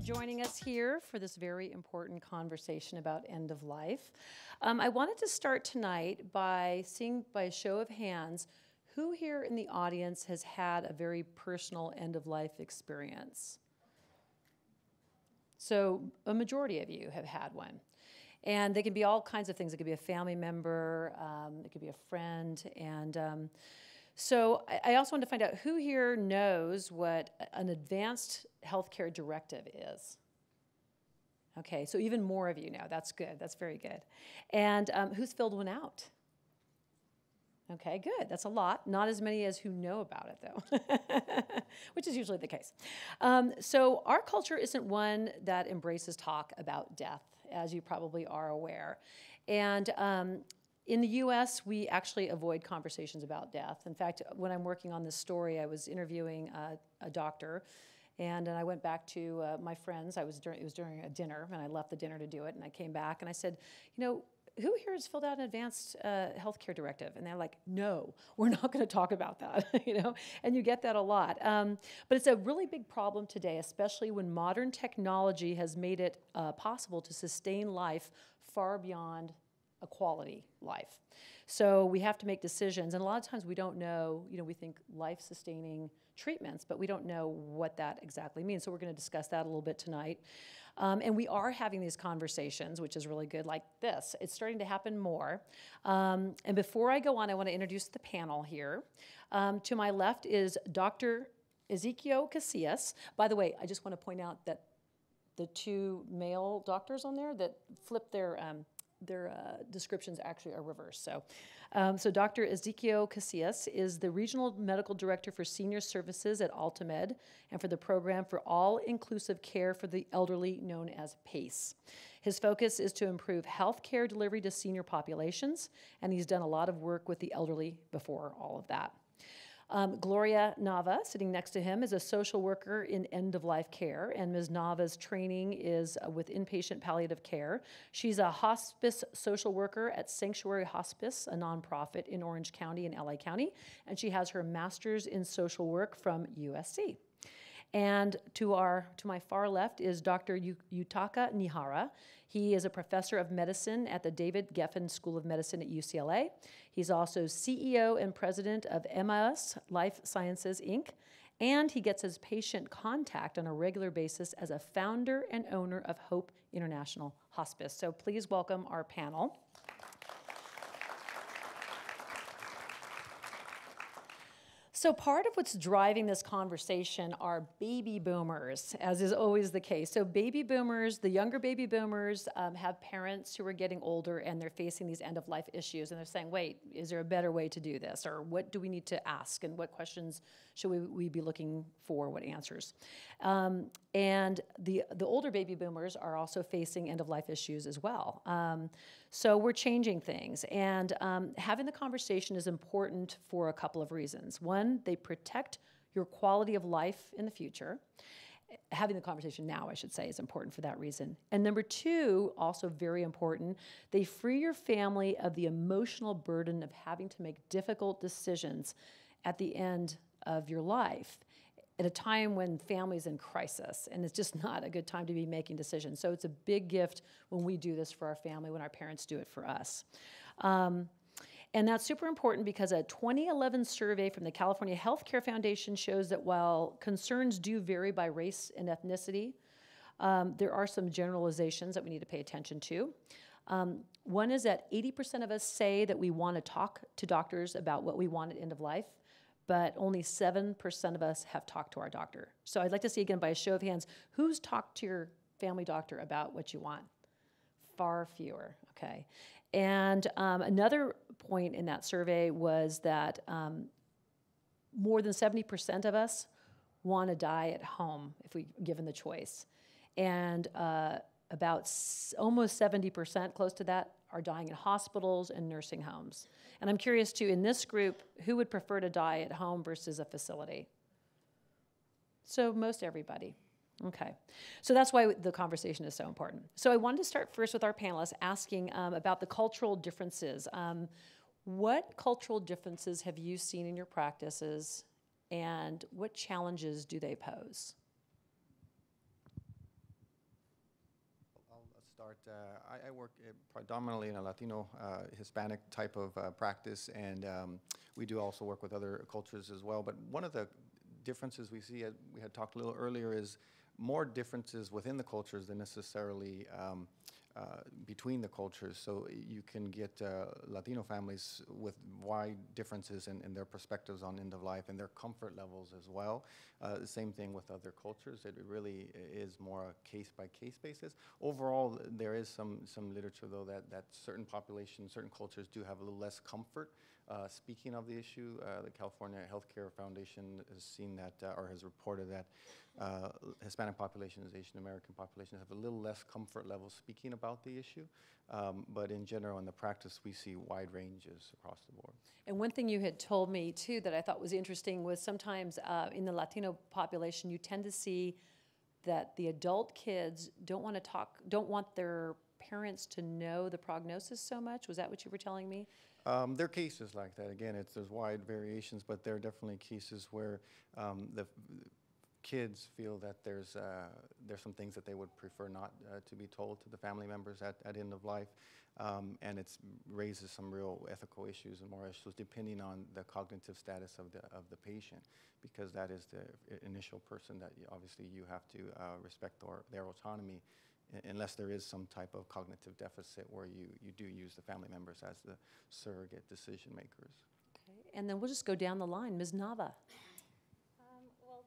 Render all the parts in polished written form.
joining us here for this very important conversation about end of life. I wanted to start tonight by seeing, by a show of hands, who here in the audience has had a very personal end of life experience? So a majority of you have had one. And they can be all kinds of things. It could be a family member, it could be a friend, and so I also wanted to find out who here knows what an advanced healthcare directive is. Okay, so even more of you know. That's good. That's very good. And who's filled one out? Okay, good. That's a lot. Not as many as who know about it, though, which is usually the case. So our culture isn't one that embraces talk about death, as you probably are aware. And in the US, we actually avoid conversations about death. In fact, when I'm working on this story, I was interviewing a doctor, and then I went back to my friends. It was during a dinner, and I left the dinner to do it, and I came back, and I said, you know, who here has filled out an advanced healthcare directive? And they're like, no, we're not going to talk about that, you know? And you get that a lot. But it's a really big problem today, especially when modern technology has made it possible to sustain life far beyond a quality life. So we have to make decisions, and a lot of times we don't know, you know, we think life-sustaining treatments, but we don't know what that exactly means. So we're going to discuss that a little bit tonight. And we are having these conversations, which is really good, like this. It's starting to happen more. And before I go on, I want to introduce the panel here. To my left is Dr. Ezequiel Casillas. By the way, I just want to point out that the two male doctors on there that flip their descriptions actually are reversed. So Dr. Ezequiel Casillas is the Regional Medical Director for Senior Services at Altamed and for the Program for All-Inclusive Care for the Elderly, known as PACE. His focus is to improve health care delivery to senior populations, and he's done a lot of work with the elderly before all of that. Gloria Nava, sitting next to him, is a social worker in end-of-life care, and Ms. Nava's training is with inpatient palliative care. She's a hospice social worker at Sanctuary Hospice, a nonprofit in Orange County and LA County, and she has her master's in social work from USC. And to my far left is Dr. Yutaka Nihara. He is a professor of medicine at the David Geffen School of Medicine at UCLA. He's also CEO and president of MIS Life Sciences, Inc., and he gets his patient contact on a regular basis as a founder and owner of Hope International Hospice. So please welcome our panel. So part of what's driving this conversation are baby boomers, as is always the case. So baby boomers, the younger baby boomers, have parents who are getting older and they're facing these end-of-life issues, and they're saying, wait, is there a better way to do this? Or what do we need to ask? And what questions should we be looking for? What answers? And the older baby boomers are also facing end-of-life issues as well. So we're changing things, and having the conversation is important for a couple of reasons. One, they protect your quality of life in the future. Having the conversation now, I should say, is important for that reason. And number two, also very important, they free your family of the emotional burden of having to make difficult decisions at the end of your life, at a time when family's in crisis, and it's just not a good time to be making decisions. So it's a big gift when we do this for our family, when our parents do it for us. And that's super important because a 2011 survey from the California Healthcare Foundation shows that while concerns do vary by race and ethnicity, there are some generalizations that we need to pay attention to. One is that 80% of us say that we want to talk to doctors about what we want at end of life, but only 7% of us have talked to our doctor. So I'd like to see, again, by a show of hands, who's talked to your family doctor about what you want? Far fewer, okay. And another point in that survey was that more than 70% of us want to die at home if we given the choice. And about almost 70%, close to that, are dying in hospitals and nursing homes. And I'm curious too, in this group, who would prefer to die at home versus a facility? So most everybody. Okay, so that's why the conversation is so important. So I wanted to start first with our panelists asking about the cultural differences. What cultural differences have you seen in your practices, and what challenges do they pose? I work predominantly in a Latino, Hispanic type of practice, and we do also work with other cultures as well. But one of the differences we see, we had talked a little earlier, is more differences within the cultures than necessarily between the cultures. So you can get Latino families with wide differences in their perspectives on end of life and their comfort levels as well. The same thing with other cultures. It really is more a case-by-case basis. Overall, there is some literature, though, that certain populations, certain cultures do have a little less comfort. Speaking of the issue, the California Healthcare Foundation has seen that, or has reported that Hispanic populations, Asian American populations have a little less comfort level speaking about the issue. But in general, in the practice, we see wide ranges across the board. And one thing you had told me, too, that I thought was interesting was sometimes in the Latino population, you tend to see that the adult kids don't want their parents to know the prognosis so much. Was that what you were telling me? There are cases like that. Again, there's wide variations, but there are definitely cases where the kids feel that there's some things that they would prefer not to be told to the family members at end of life, and it raises some real ethical issues and more issues depending on the cognitive status of the patient, because that is the initial person that obviously you have to respect their autonomy, unless there is some type of cognitive deficit where you do use the family members as the surrogate decision makers. Okay. And then we'll just go down the line. Ms. Nava. Well,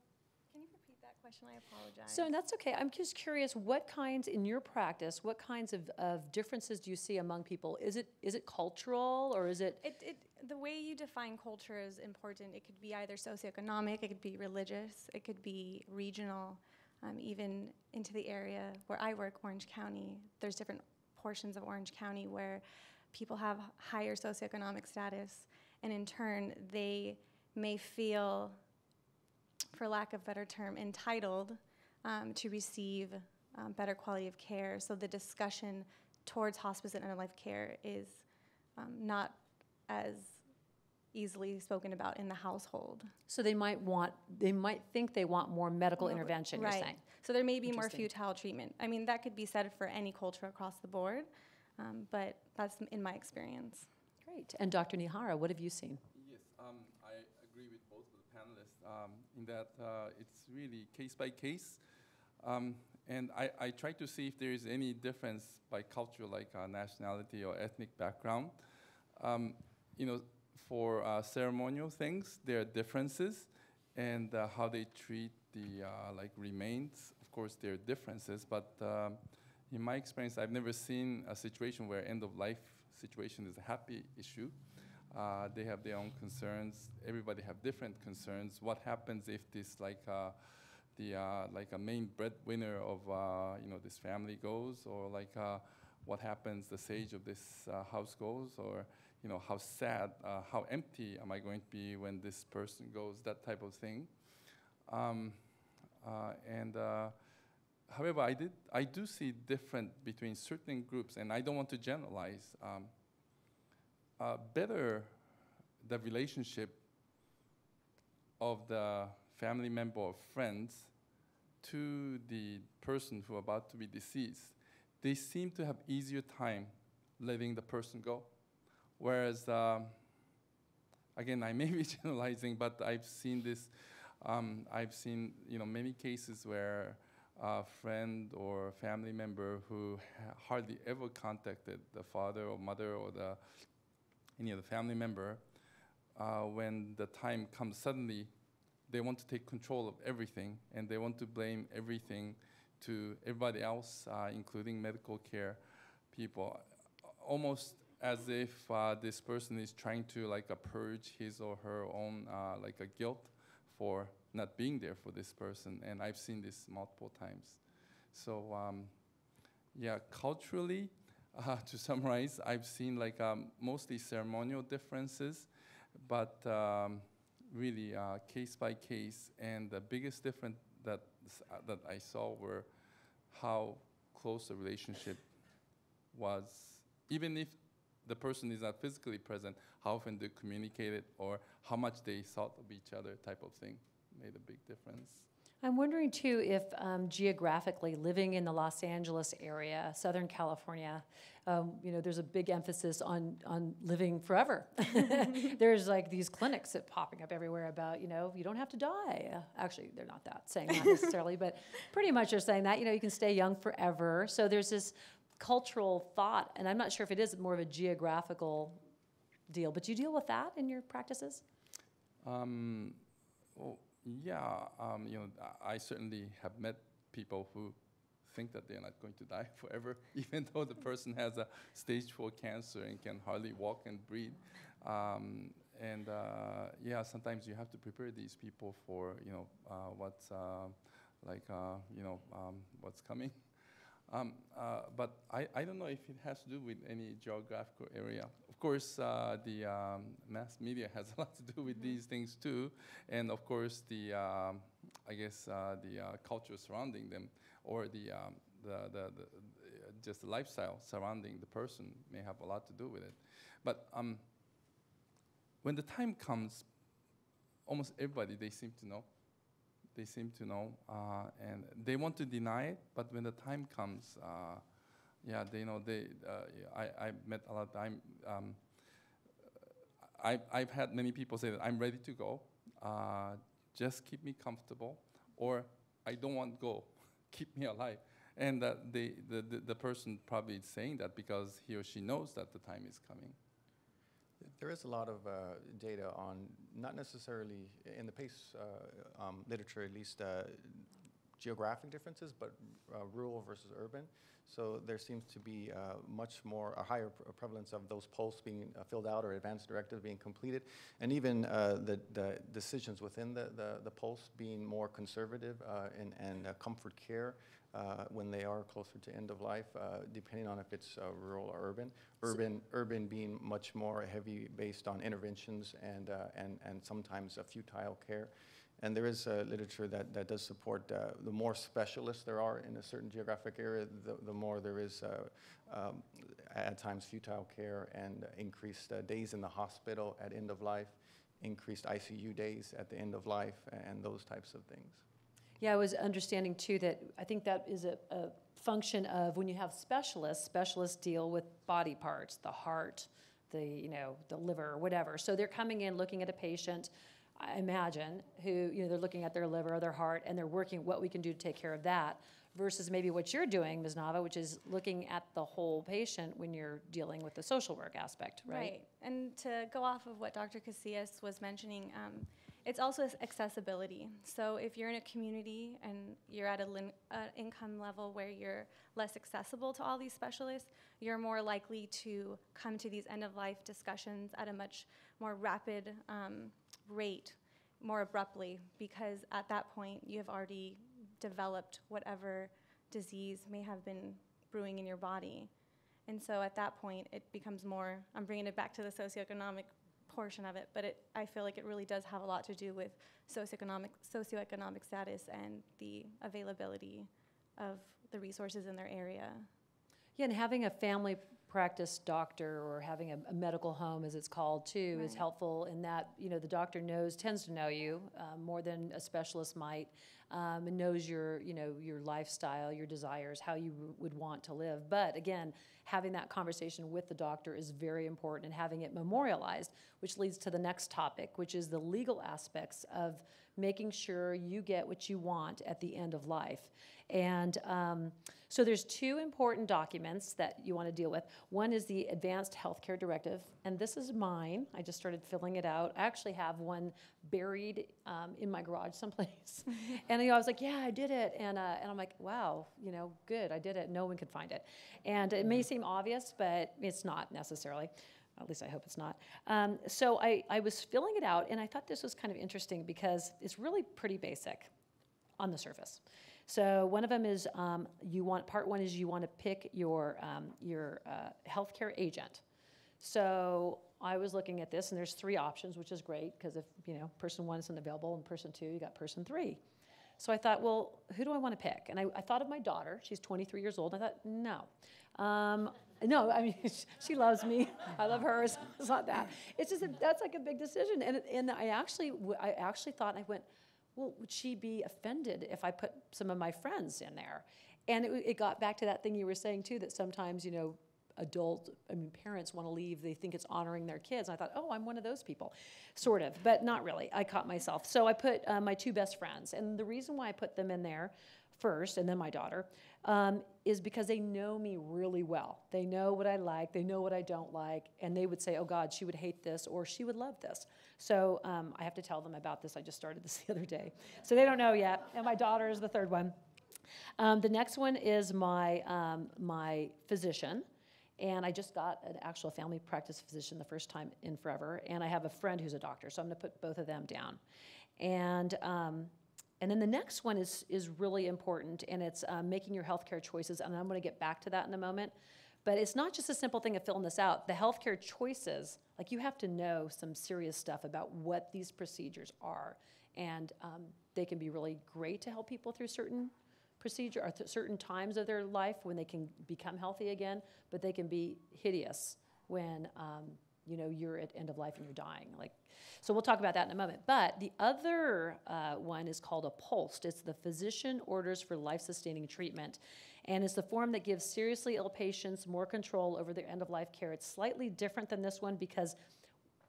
can you repeat that question? I apologize. So that's okay. I'm just curious, in your practice, what kinds of differences do you see among people? Is it cultural, or is it? The way you define culture is important. It could be either socioeconomic, it could be religious, it could be regional. Even into the area where I work, Orange County, there's different portions of Orange County where people have higher socioeconomic status, and in turn, they may feel, for lack of a better term, entitled to receive better quality of care. So the discussion towards hospice and end-of-life care is not as easily spoken about in the household. So they might think they want more medical intervention, right. You're saying. So there may be more futile treatment. I mean, that could be said for any culture across the board, but that's in my experience. Great. And Dr. Nihara, what have you seen? Yes, I agree with both of the panelists in that it's really case by case. And I try to see if there is any difference by culture, like nationality or ethnic background. For ceremonial things, there are differences, and how they treat the remains. Of course, there are differences, but in my experience, I've never seen a situation where end-of-life situation is a happy issue. They have their own concerns. Everybody have different concerns. What happens if this a main breadwinner of this family goes, or what happens the sage of this house goes, or how sad, how empty am I going to be when this person goes, that type of thing. However, I do see different between certain groups, and I don't want to generalize. Better the relationship of the family member or friends to the person who are about to be deceased, they seem to have easier time letting the person go. Whereas, again, I may be generalizing, but I've seen this. I've seen many cases where a friend or family member who hardly ever contacted the father or mother or any other family member, when the time comes suddenly, they want to take control of everything, and they want to blame everything to everybody else, including medical care people, almost as if this person is trying to purge his or her own a guilt for not being there for this person. And I've seen this multiple times. So yeah, culturally, to summarize, I've seen mostly ceremonial differences, but really case by case. And the biggest difference that I saw were how close the relationship was, even if the person is not physically present, how often they communicated or how much they thought of each other, type of thing, made a big difference. I'm wondering too if geographically living in the Los Angeles area, Southern California, there's a big emphasis on living forever. There's like these clinics that popping up everywhere about, you don't have to die. Actually, they're not saying that necessarily, but pretty much they're saying that, you can stay young forever. So there's this cultural thought, and I'm not sure if it is more of a geographical deal, but do you deal with that in your practices? Well, yeah, I certainly have met people who think that they're not going to die forever, even though the person has a stage 4 cancer and can hardly walk and breathe. Sometimes you have to prepare these people for, what's what's coming. But I don't know if it has to do with any geographical area. Of course, the mass media has a lot to do with these things too, and of course the culture surrounding them, or just the lifestyle surrounding the person may have a lot to do with it. But when the time comes, almost everybody, they seem to know. They seem to know, and they want to deny it, but when the time comes, they know. I've met a lot of time. I've had many people say that I'm ready to go. Just keep me comfortable, or I don't want to go. Keep me alive. And the person probably is saying that because he or she knows that the time is coming. There is a lot of data on, not necessarily in the PACE literature at least, geographic differences, but rural versus urban. So there seems to be a higher prevalence of those posts being filled out or advanced directives being completed, and even the decisions within the post being more conservative and comfort care when they are closer to end of life, depending on if it's rural or urban. Urban being much more heavy based on interventions and sometimes a futile care. And there is literature that does support the more specialists there are in a certain geographic area, the more there is at times futile care and increased days in the hospital at end of life, increased ICU days at the end of life, and those types of things. Yeah, I was understanding too that I think that is a function of when you have specialists deal with body parts, the heart, the liver, whatever. So they're coming in looking at a patient, I imagine, who, they're looking at their liver or their heart, and they're working what we can do to take care of that, versus maybe what you're doing, Ms. Nava, which is looking at the whole patient when you're dealing with the social work aspect, right? Right. And to go off of what Dr. Casillas was mentioning, it's also accessibility. So if you're in a community and you're at an income level where you're less accessible to all these specialists, you're more likely to come to these end-of-life discussions at a much more rapid rate, more abruptly, because at that point you have already developed whatever disease may have been brewing in your body. And so at that point it becomes more, I'm bringing it back to the socioeconomic portion of it, but I feel like it really does have a lot to do with socioeconomic status and the availability of the resources in their area. Yeah, and having a family practice doctor or having a medical home, as it's called too, is helpful in that the doctor tends to know you more than a specialist might, and knows your lifestyle, your desires, how you would want to live. But again, having that conversation with the doctor is very important, and having it memorialized, which leads to the next topic, which is the legal aspects of making sure you get what you want at the end of life. And so there's two important documents that you want to deal with. One is the Advanced Healthcare Directive, and this is mine. I just started filling it out. I actually have one buried in my garage someplace. And I was like, yeah, I did it. And I'm like, wow, good, I did it. No one could find it. And it may seem obvious, but it's not necessarily. At least I hope it's not. So I was filling it out, and I thought this was kind of interesting because it's really pretty basic on the surface. So one of them is part one is you want to pick your healthcare agent. So I was looking at this, and there's 3 options, which is great because if person 1 isn't available and person 2, you got person 3. So I thought, well, who do I want to pick? And I thought of my daughter. She's 23 years old. I thought, no. No, I mean, she loves me. I love her. It's not that. It's just that's like a big decision. And I actually thought, I went, well, would she be offended if I put some of my friends in there? And it got back to that thing you were saying too, that sometimes, parents want to leave, they think it's honoring their kids. And I thought, oh, I'm one of those people, sort of, but not really. I caught myself. So I put my two best friends. And the reason why I put them in there first, and then my daughter, is because they know me really well. They know what I like, they know what I don't like, and they would say, oh God, she would hate this, or she would love this. So I have to tell them about this. I just started this the other day. So they don't know yet, and my daughter is the third one. The next one is my physician, and I just got an actual family practice physician the first time in forever, and I have a friend who's a doctor, so I'm gonna put both of them down. And then the next one is really important, and it's making your healthcare choices, and I'm gonna get back to that in a moment. But it's not just a simple thing of filling this out. The healthcare choices, like you have to know some serious stuff about what these procedures are, and they can be really great to help people through certain procedure or certain times of their life when they can become healthy again, but they can be hideous when you're at end of life and you're dying. So we'll talk about that in a moment. But the other one is called a POLST. It's the Physician Orders for Life-Sustaining Treatment. And it's the form that gives seriously ill patients more control over their end-of-life care. It's slightly different than this one because,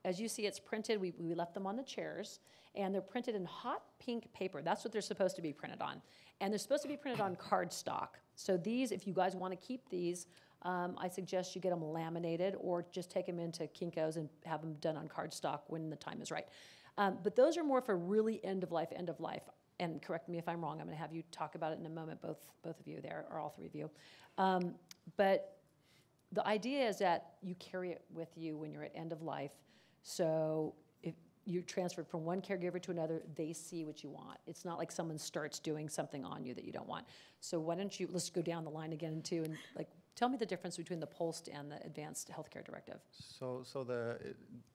as you see, it's printed. We left them on the chairs, and they're printed in hot pink paper. That's what they're supposed to be printed on. And they're supposed to be printed on cardstock. So these, if you guys want to keep these, I suggest you get them laminated or just take them into Kinko's and have them done on cardstock when the time is right. But those are more for really end of life. And correct me if I'm wrong. I'm going to have you talk about it in a moment, both of you there, or all three of you. But the idea is that you carry it with you when you're at end of life. So if you're transferred from one caregiver to another, they see what you want. It's not like someone starts doing something on you that you don't want. So why don't you, let's go down the line again too, and tell me the difference between the POLST and the Advanced Healthcare Directive. So the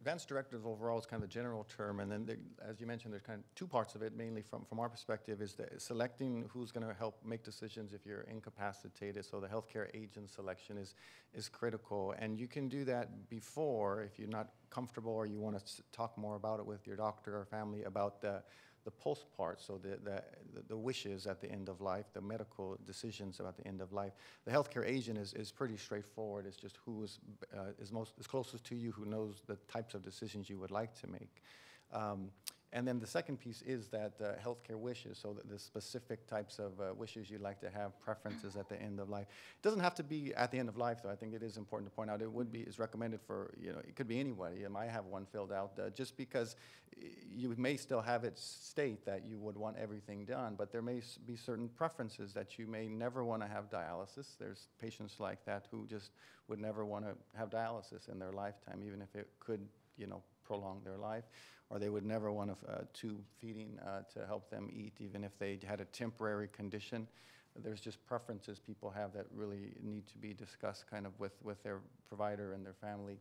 Advanced Directive overall is kind of a general term, and then as you mentioned, there's kind of two parts of it, mainly from our perspective, is selecting who's going to help make decisions if you're incapacitated. So the healthcare agent selection is critical, and you can do that before, if you're not comfortable or you want to talk more about it with your doctor or family about the POLST part, so the wishes at the end of life, the medical decisions about the end of life. The healthcare agent is pretty straightforward. It's just who is closest to you, who knows the types of decisions you would like to make. And then the second piece is that healthcare wishes, so the specific types of wishes you'd like to have, preferences at the end of life. It doesn't have to be at the end of life, though. I think it is important to point out is recommended for, it could be anybody. You might have one filled out just because you may still have it state that you would want everything done, but there may be certain preferences that you may never want to have dialysis. There's patients like that who just would never want to have dialysis in their lifetime, even if it could, prolong their life. Or they would never want tube feeding to help them eat, even if they had a temporary condition. There's just preferences people have that really need to be discussed kind of with their provider and their family.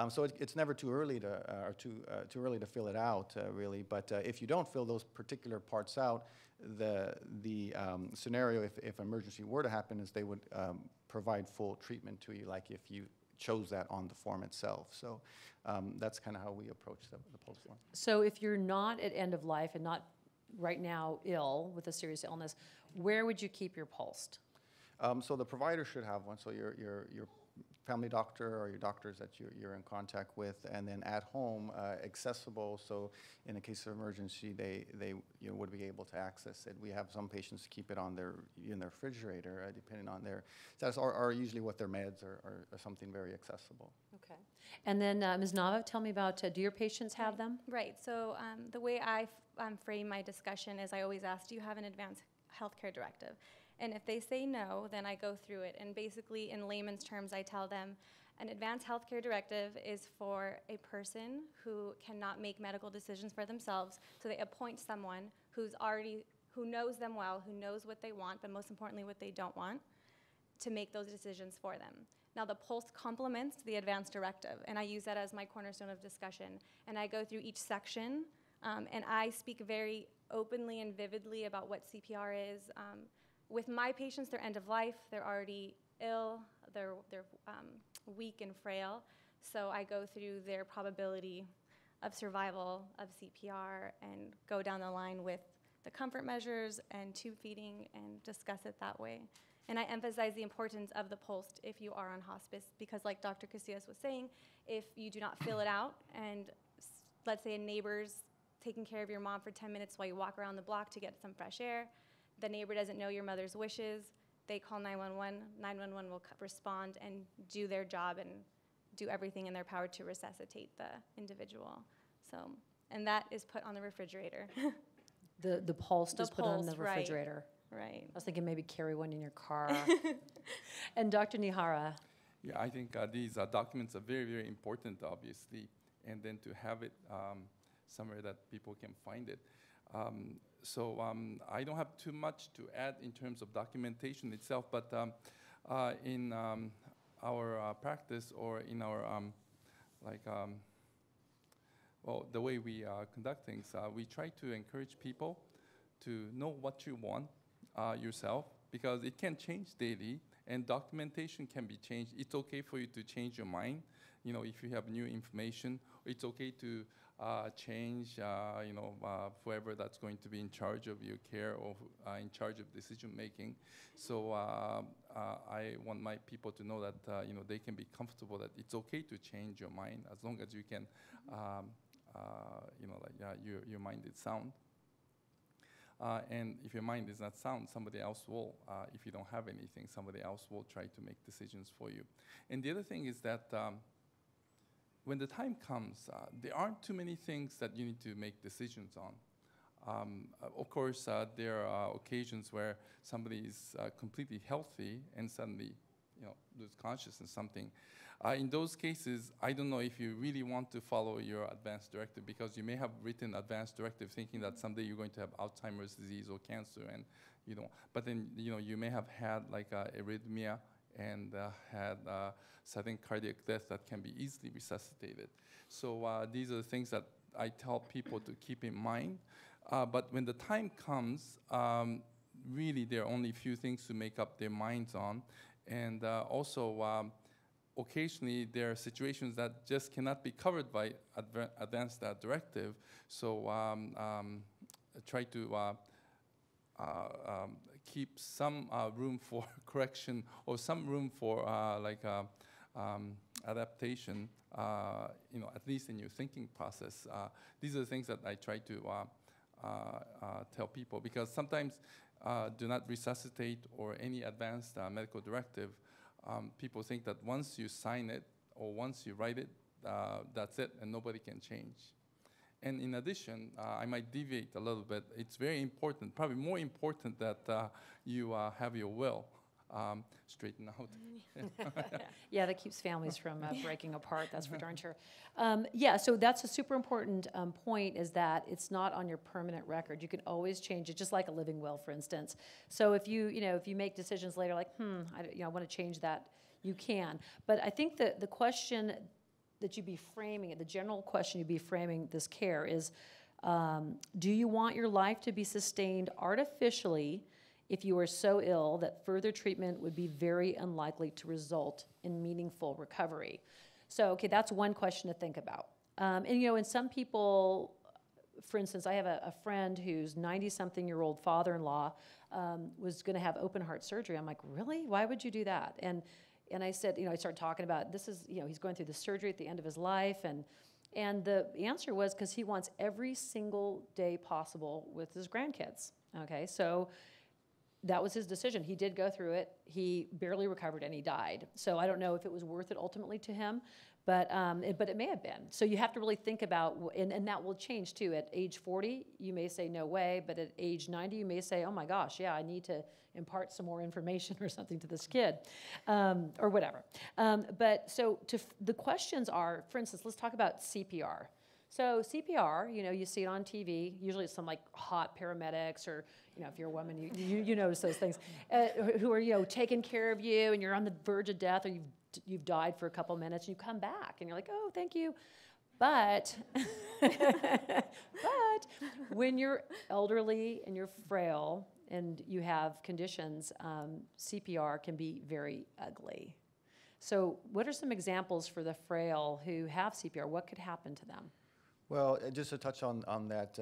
So it's never too early too early to fill it out, really. But if you don't fill those particular parts out, the scenario, if emergency were to happen, is they would provide full treatment to you, like if you chose that on the form itself. So that's kind of how we approach the POLST form. So if you're not at end of life and not right now ill with a serious illness, where would you keep your POLST? So the provider should have one. So your family doctor or your doctors that you're in contact with, and then at home, accessible. So in a case of emergency, they would be able to access it. We have some patients keep it in their refrigerator, depending on their status, or usually with their meds or something very accessible. Okay. And then Ms. Nava, tell me about, do your patients have them? Right. So the way I frame my discussion is I always ask, do you have an advanced healthcare directive? And if they say no, then I go through it. And basically, in layman's terms, I tell them an advanced healthcare directive is for a person who cannot make medical decisions for themselves. So they appoint someone who knows them well, who knows what they want, but most importantly, what they don't want, to make those decisions for them. Now, the POLST complements the advanced directive, and I use that as my cornerstone of discussion. And I go through each section, and I speak very openly and vividly about what CPR is. With my patients, they're end of life, they're already ill, they're weak and frail, so I go through their probability of survival of CPR and go down the line with the comfort measures and tube feeding and discuss it that way. And I emphasize the importance of the pulse if you are on hospice, because like Dr. Casillas was saying, if you do not fill it out and let's say a neighbor's taking care of your mom for 10 minutes while you walk around the block to get some fresh air, the neighbor doesn't know your mother's wishes, they call 911, 911 will respond and do their job and do everything in their power to resuscitate the individual. So, and that is put on the refrigerator. The pulse is put on the right. refrigerator. Right. I was thinking maybe carry one in your car. And Dr. Nihara. Yeah, I think these documents are very, very important, obviously, and then to have it somewhere that people can find it. So I don't have too much to add in terms of documentation itself, but in our practice or in our well, the way we conduct things, we try to encourage people to know what you want yourself, because it can change daily and documentation can be changed. It's okay for you to change your mind. You know, if you have new information, it's okay to change, whoever that's going to be in charge of your care or in charge of decision making. So I want my people to know that they can be comfortable that it's okay to change your mind as long as you can, your mind is sound. And if your mind is not sound, somebody else will. If you don't have anything, somebody else will try to make decisions for you. And the other thing is that when the time comes, there aren't too many things that you need to make decisions on. Of course, there are occasions where somebody is completely healthy and suddenly, lose consciousness, something. In those cases, I don't know if you really want to follow your advance directive, because you may have written advance directive thinking that someday you're going to have Alzheimer's disease or cancer, and you don't. But then, you may have had like arrhythmia and had sudden cardiac death that can be easily resuscitated. So these are the things that I tell people to keep in mind. But when the time comes, really there are only a few things to make up their minds on. And also, occasionally there are situations that just cannot be covered by advanced directive. So try to keep some room for correction or some room for adaptation, at least in your thinking process. These are the things that I try to tell people, because sometimes do not resuscitate or any advanced medical directive, people think that once you sign it or once you write it, that's it and nobody can change. And in addition, I might deviate a little bit. It's very important, probably more important that you have your will straightened out. Yeah, that keeps families from breaking apart, that's for darn sure. Yeah, so that's a super important point, is that it's not on your permanent record. You can always change it, just like a living will, for instance. So if you make decisions later like, I want to change that, you can. But I think that the question that you'd be framing it, the general question you'd be framing this care is, do you want your life to be sustained artificially if you are so ill that further treatment would be very unlikely to result in meaningful recovery? So, okay, that's one question to think about. And some people, for instance, I have a friend whose 90-something-year-old father-in-law was going to have open heart surgery. I'm like, really? Why would you do that? And I said, I started talking about this is, he's going through the surgery at the end of his life, and the answer was because he wants every single day possible with his grandkids. Okay, so that was his decision. He did go through it. He barely recovered and he died. So I don't know if it was worth it ultimately to him, but it may have been. So you have to really think about, and that will change too. At age 40, you may say no way, but at age 90, you may say, oh my gosh, yeah, I need to impart some more information or something to this kid, or whatever. But so the questions are, for instance, let's talk about CPR. So CPR, you see it on TV. Usually it's some like hot paramedics, or if you're a woman, you notice those things, who are taking care of you, and you're on the verge of death, or you've died for a couple minutes, and you come back, and you're like, oh, thank you. But when you're elderly and you're frail and you have conditions, CPR can be very ugly. So what are some examples for the frail who have CPR? What could happen to them? Well, just to touch on that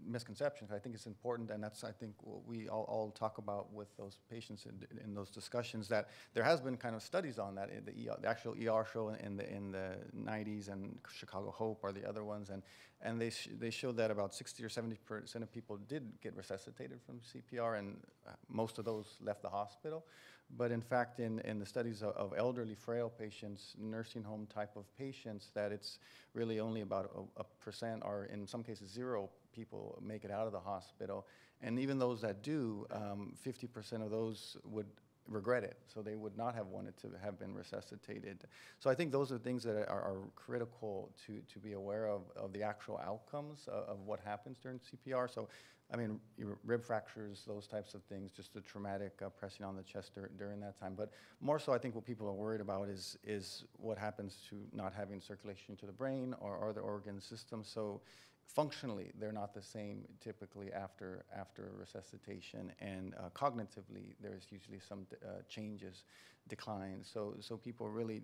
misconception, I think it's important, and that's, I think, what we all talk about with those patients in those discussions, that there has been kind of studies on that. The actual ER show in the 90s, and Chicago Hope are the other ones, and they showed that about 60 or 70% of people did get resuscitated from CPR, and most of those left the hospital. But in fact, in the studies of elderly, frail patients, nursing home type of patients, that it's really only about a percent, or in some cases 0 people make it out of the hospital. And even those that do, 50% of those would regret it. So they would not have wanted to have been resuscitated. So I think those are things that are critical to be aware of the actual outcomes of what happens during CPR. So I mean, rib fractures, those types of things, just the traumatic pressing on the chest during that time. But more so, I think what people are worried about is what happens to not having circulation to the brain or other organ systems. So functionally, they're not the same typically after resuscitation, and cognitively, there's usually some changes, declines. So people really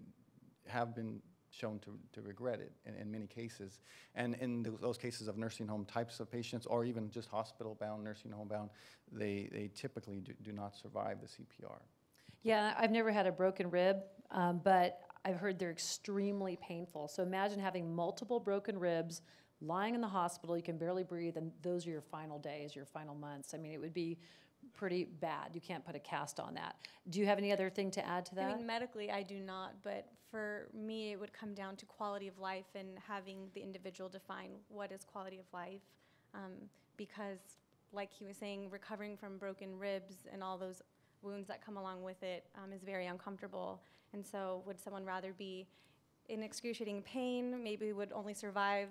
have been shown to regret it in many cases. And in those cases of nursing home types of patients, or even just hospital-bound, nursing home-bound, they typically do not survive the CPR. Yeah, I've never had a broken rib, but I've heard they're extremely painful. So imagine having multiple broken ribs, lying in the hospital, you can barely breathe, and those are your final days, your final months. I mean, it would be pretty bad. You can't put a cast on that. Do you have any other thing to add to that? I mean, medically, I do not, but for me, it would come down to quality of life and having the individual define what is quality of life, because, like he was saying, recovering from broken ribs and all those wounds that come along with it is very uncomfortable. And so would someone rather be in excruciating pain, maybe would only survive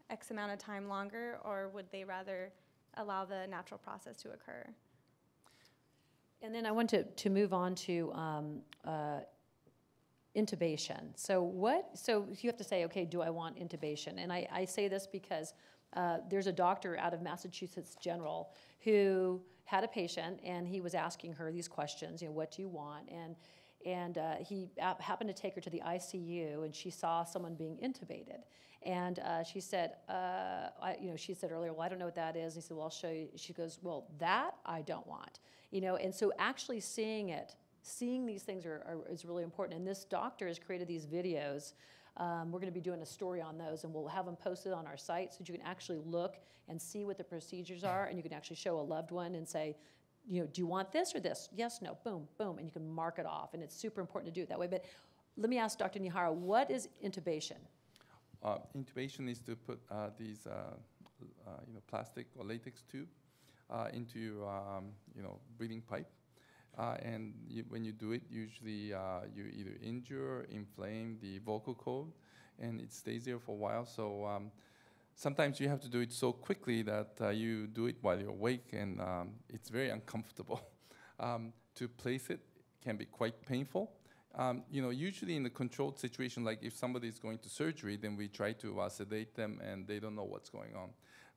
X amount of time longer, or would they rather allow the natural process to occur? And then I want to move on to intubation. So you have to say, okay, do I want intubation? And I say this because there's a doctor out of Massachusetts General who had a patient, and he was asking her these questions, what do you want? And he happened to take her to the ICU, and she saw someone being intubated. And she said, she said earlier, well, I don't know what that is. And he said, well, I'll show you. She goes, well, that I don't want. And so actually seeing these things is really important. And this doctor has created these videos. We're going to be doing a story on those, and we'll have them posted on our site so that you can actually look and see what the procedures are, and you can actually show a loved one and say, do you want this or this? Yes, no, boom, boom, and you can mark it off. And it's super important to do it that way. But let me ask Dr. Nihara, what is intubation? Intubation is to put these plastic or latex tube into your breathing pipe. And when you do it, usually you either injure, inflame the vocal cord, and it stays there for a while. So sometimes you have to do it so quickly that you do it while you're awake, and it's very uncomfortable. To place it can be quite painful. Usually in a controlled situation, like if somebody is going to surgery, then we try to sedate them, and they don't know what's going on.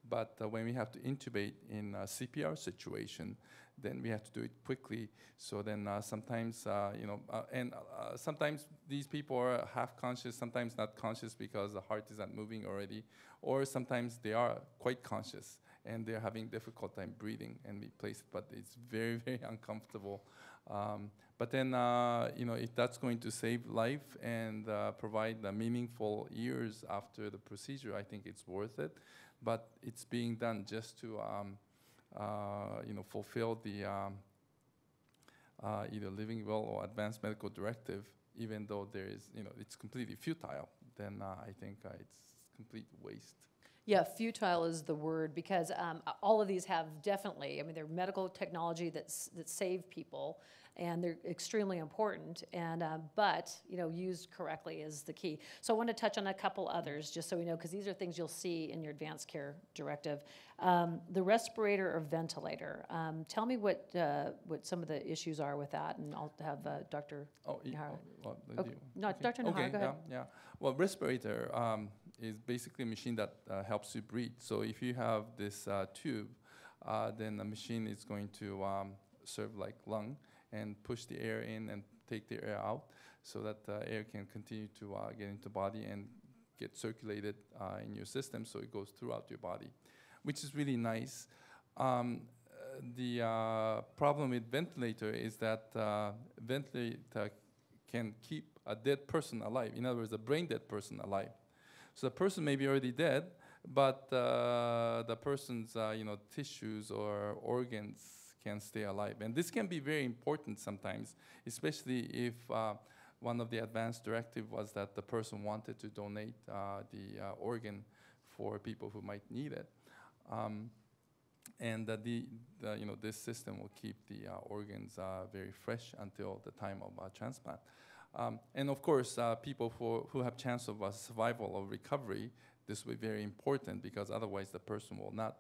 But when we have to intubate in a CPR situation, then we have to do it quickly. So then sometimes, sometimes these people are half conscious, sometimes not conscious because the heart is not moving already, or sometimes they are quite conscious and they're having difficult time breathing, and we place it, but it's very, very uncomfortable. But then, if that's going to save life and provide meaningful years after the procedure, I think it's worth it. But it's being done just to, fulfill the either living will or advanced medical directive, even though there is, it's completely futile, then I think it's complete waste. Yeah, futile is the word, because all of these have definitely, they're medical technology that save people, and they're extremely important, and but used correctly is the key. So I want to touch on a couple others, just so we know, because these are things you'll see in your advanced care directive. The respirator or ventilator. Tell me what some of the issues are with that, and I'll have Dr. Nihara. Dr. Nihara, okay, go ahead. Yeah. Well, respirator is basically a machine that helps you breathe. So if you have this tube, then the machine is going to serve like lung and push the air in and take the air out, so that the air can continue to get into the body and get circulated in your system, so it goes throughout your body, which is really nice. The problem with ventilator is that ventilator can keep a dead person alive. In other words, a brain dead person alive. So the person may be already dead, but the person's tissues or organs can stay alive. And this can be very important sometimes, especially if one of the advanced directives was that the person wanted to donate the organ for people who might need it. And this system will keep the organs very fresh until the time of transplant. And of course, people who have chance of survival or recovery, this will be very important, because otherwise the person will not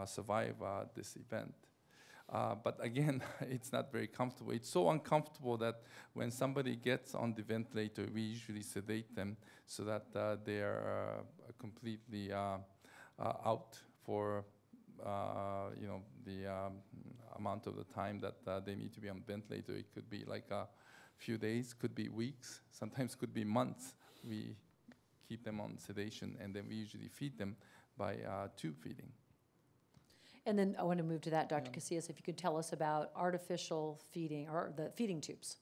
survive this event. But again, it's not very comfortable. It's so uncomfortable that when somebody gets on the ventilator, we usually sedate them so that they are completely out for the amount of the time that they need to be on ventilator. It could be like a few days, could be weeks, sometimes could be months. We keep them on sedation, and then we usually feed them by tube feeding. And then I want to move to that, Dr. Casillas, if you could tell us about artificial feeding or the feeding tubes.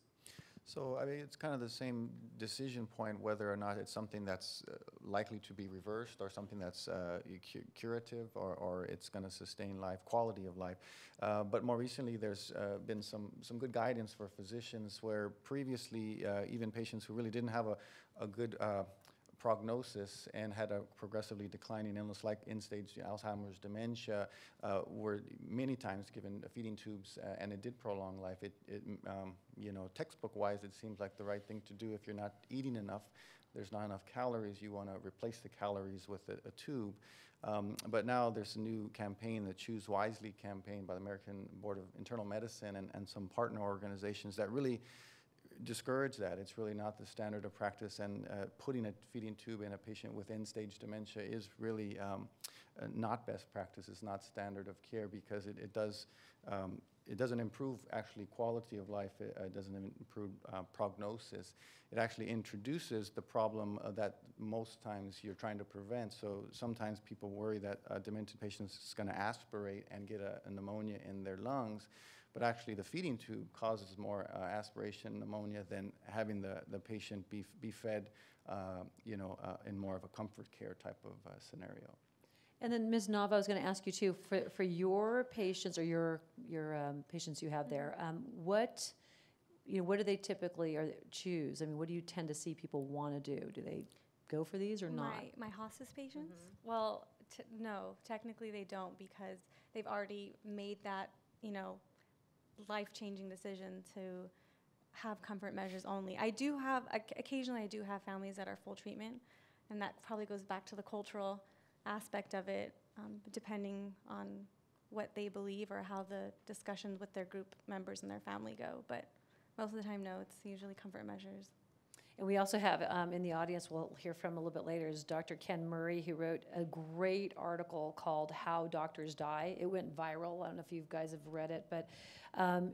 So, I mean, it's kind of the same decision point whether or not it's something that's likely to be reversed, or something that's curative, or it's going to sustain life, quality of life. But more recently, there's been some good guidance for physicians, where previously even patients who really didn't have a good prognosis and had a progressively declining illness like end-stage Alzheimer's, dementia, were many times given feeding tubes, and it did prolong life. Textbook-wise, it seems like the right thing to do. If you're not eating enough, there's not enough calories, you want to replace the calories with a tube. But now there's a new campaign, the Choose Wisely campaign by the American Board of Internal Medicine and some partner organizations that really discourage that. It's really not the standard of practice, and putting a feeding tube in a patient with end-stage dementia is really not best practice. It's not standard of care, because it doesn't improve actually quality of life. It doesn't improve prognosis. It actually introduces the problem that most times you're trying to prevent. So sometimes people worry that a demented patient is going to aspirate and get a pneumonia in their lungs. But actually, the feeding tube causes more aspiration pneumonia than having the patient be fed, in more of a comfort care type of scenario. And then, Ms. Nava, I was going to ask you too, for your patients or your patients you have there, what do they typically choose? I mean, what do you tend to see people want to do? Do they go for these or not? My hospice patients? Well, no, technically they don't, because they've already made that, life-changing decision to have comfort measures only. Occasionally I do have families that are full treatment, and that probably goes back to the cultural aspect of it, depending on what they believe or how the discussions with their group members and their family go. But most of the time, no, it's usually comfort measures. And we also have in the audience, we'll hear from a little bit later, is Dr. Ken Murray, who wrote a great article called How Doctors Die. It went viral. I don't know if you guys have read it, but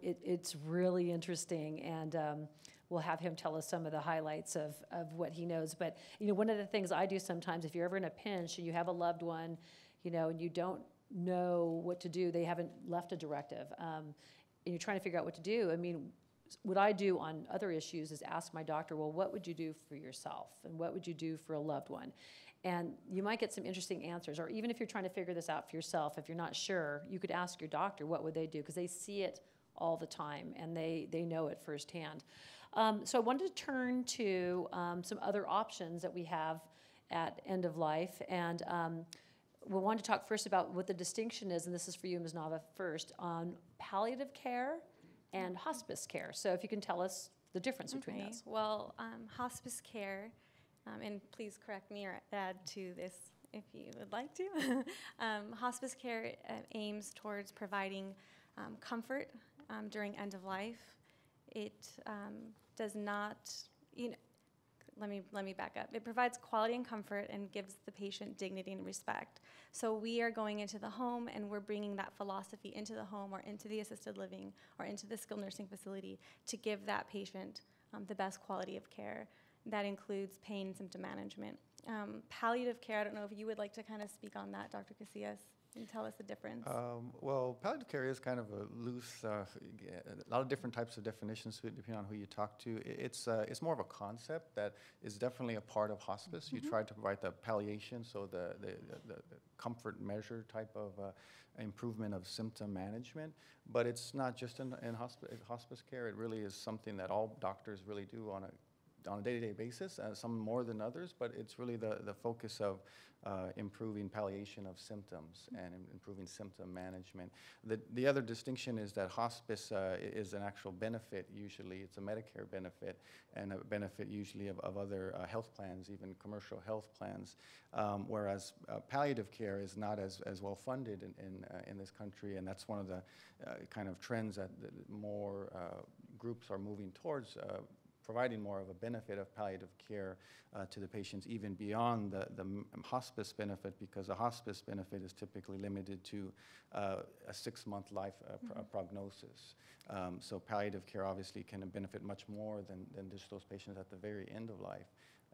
it's really interesting. And we'll have him tell us some of the highlights of what he knows. But, one of the things I do sometimes, if you're ever in a pinch and you have a loved one, and you don't know what to do, they haven't left a directive, and you're trying to figure out what to do, I mean, what I do on other issues is ask my doctor, well, what would you do for yourself? And what would you do for a loved one? And you might get some interesting answers. Or even if you're trying to figure this out for yourself, if you're not sure, you could ask your doctor, what would they do? Because they see it all the time, and they know it firsthand. So I wanted to turn to some other options that we have at end of life. And we wanted to talk first about what the distinction is, and this is for you, Ms. Nava, first, on palliative care and hospice care. So if you can tell us the difference between those. Well, hospice care, and please correct me or add to this if you would like to. Hospice care aims towards providing comfort during end of life. It does not, let me back up. It provides quality and comfort and gives the patient dignity and respect. So we are going into the home, and we're bringing that philosophy into the home or into the assisted living or into the skilled nursing facility to give that patient the best quality of care. that includes pain and symptom management. Palliative care, I don't know if you would like to kind of speak on that, Dr. Casillas, and tell us the difference. Well, palliative care is kind of a loose, a lot of different types of definitions depending on who you talk to. It's more of a concept that is definitely a part of hospice. You try to provide the palliation, so the comfort measure type of improvement of symptom management, but it's not just in hospice care. It really is something that all doctors really do on a day-to-day basis, some more than others, but it's really the focus of improving palliation of symptoms and improving symptom management. The other distinction is that hospice is an actual benefit usually. It's a Medicare benefit and a benefit usually of other health plans, even commercial health plans, whereas palliative care is not as well funded in this country, and that's one of the kind of trends that more groups are moving towards, providing more of a benefit of palliative care to the patients, even beyond the hospice benefit, because the hospice benefit is typically limited to a 6-month life prognosis. So palliative care obviously can benefit much more than just those patients at the very end of life.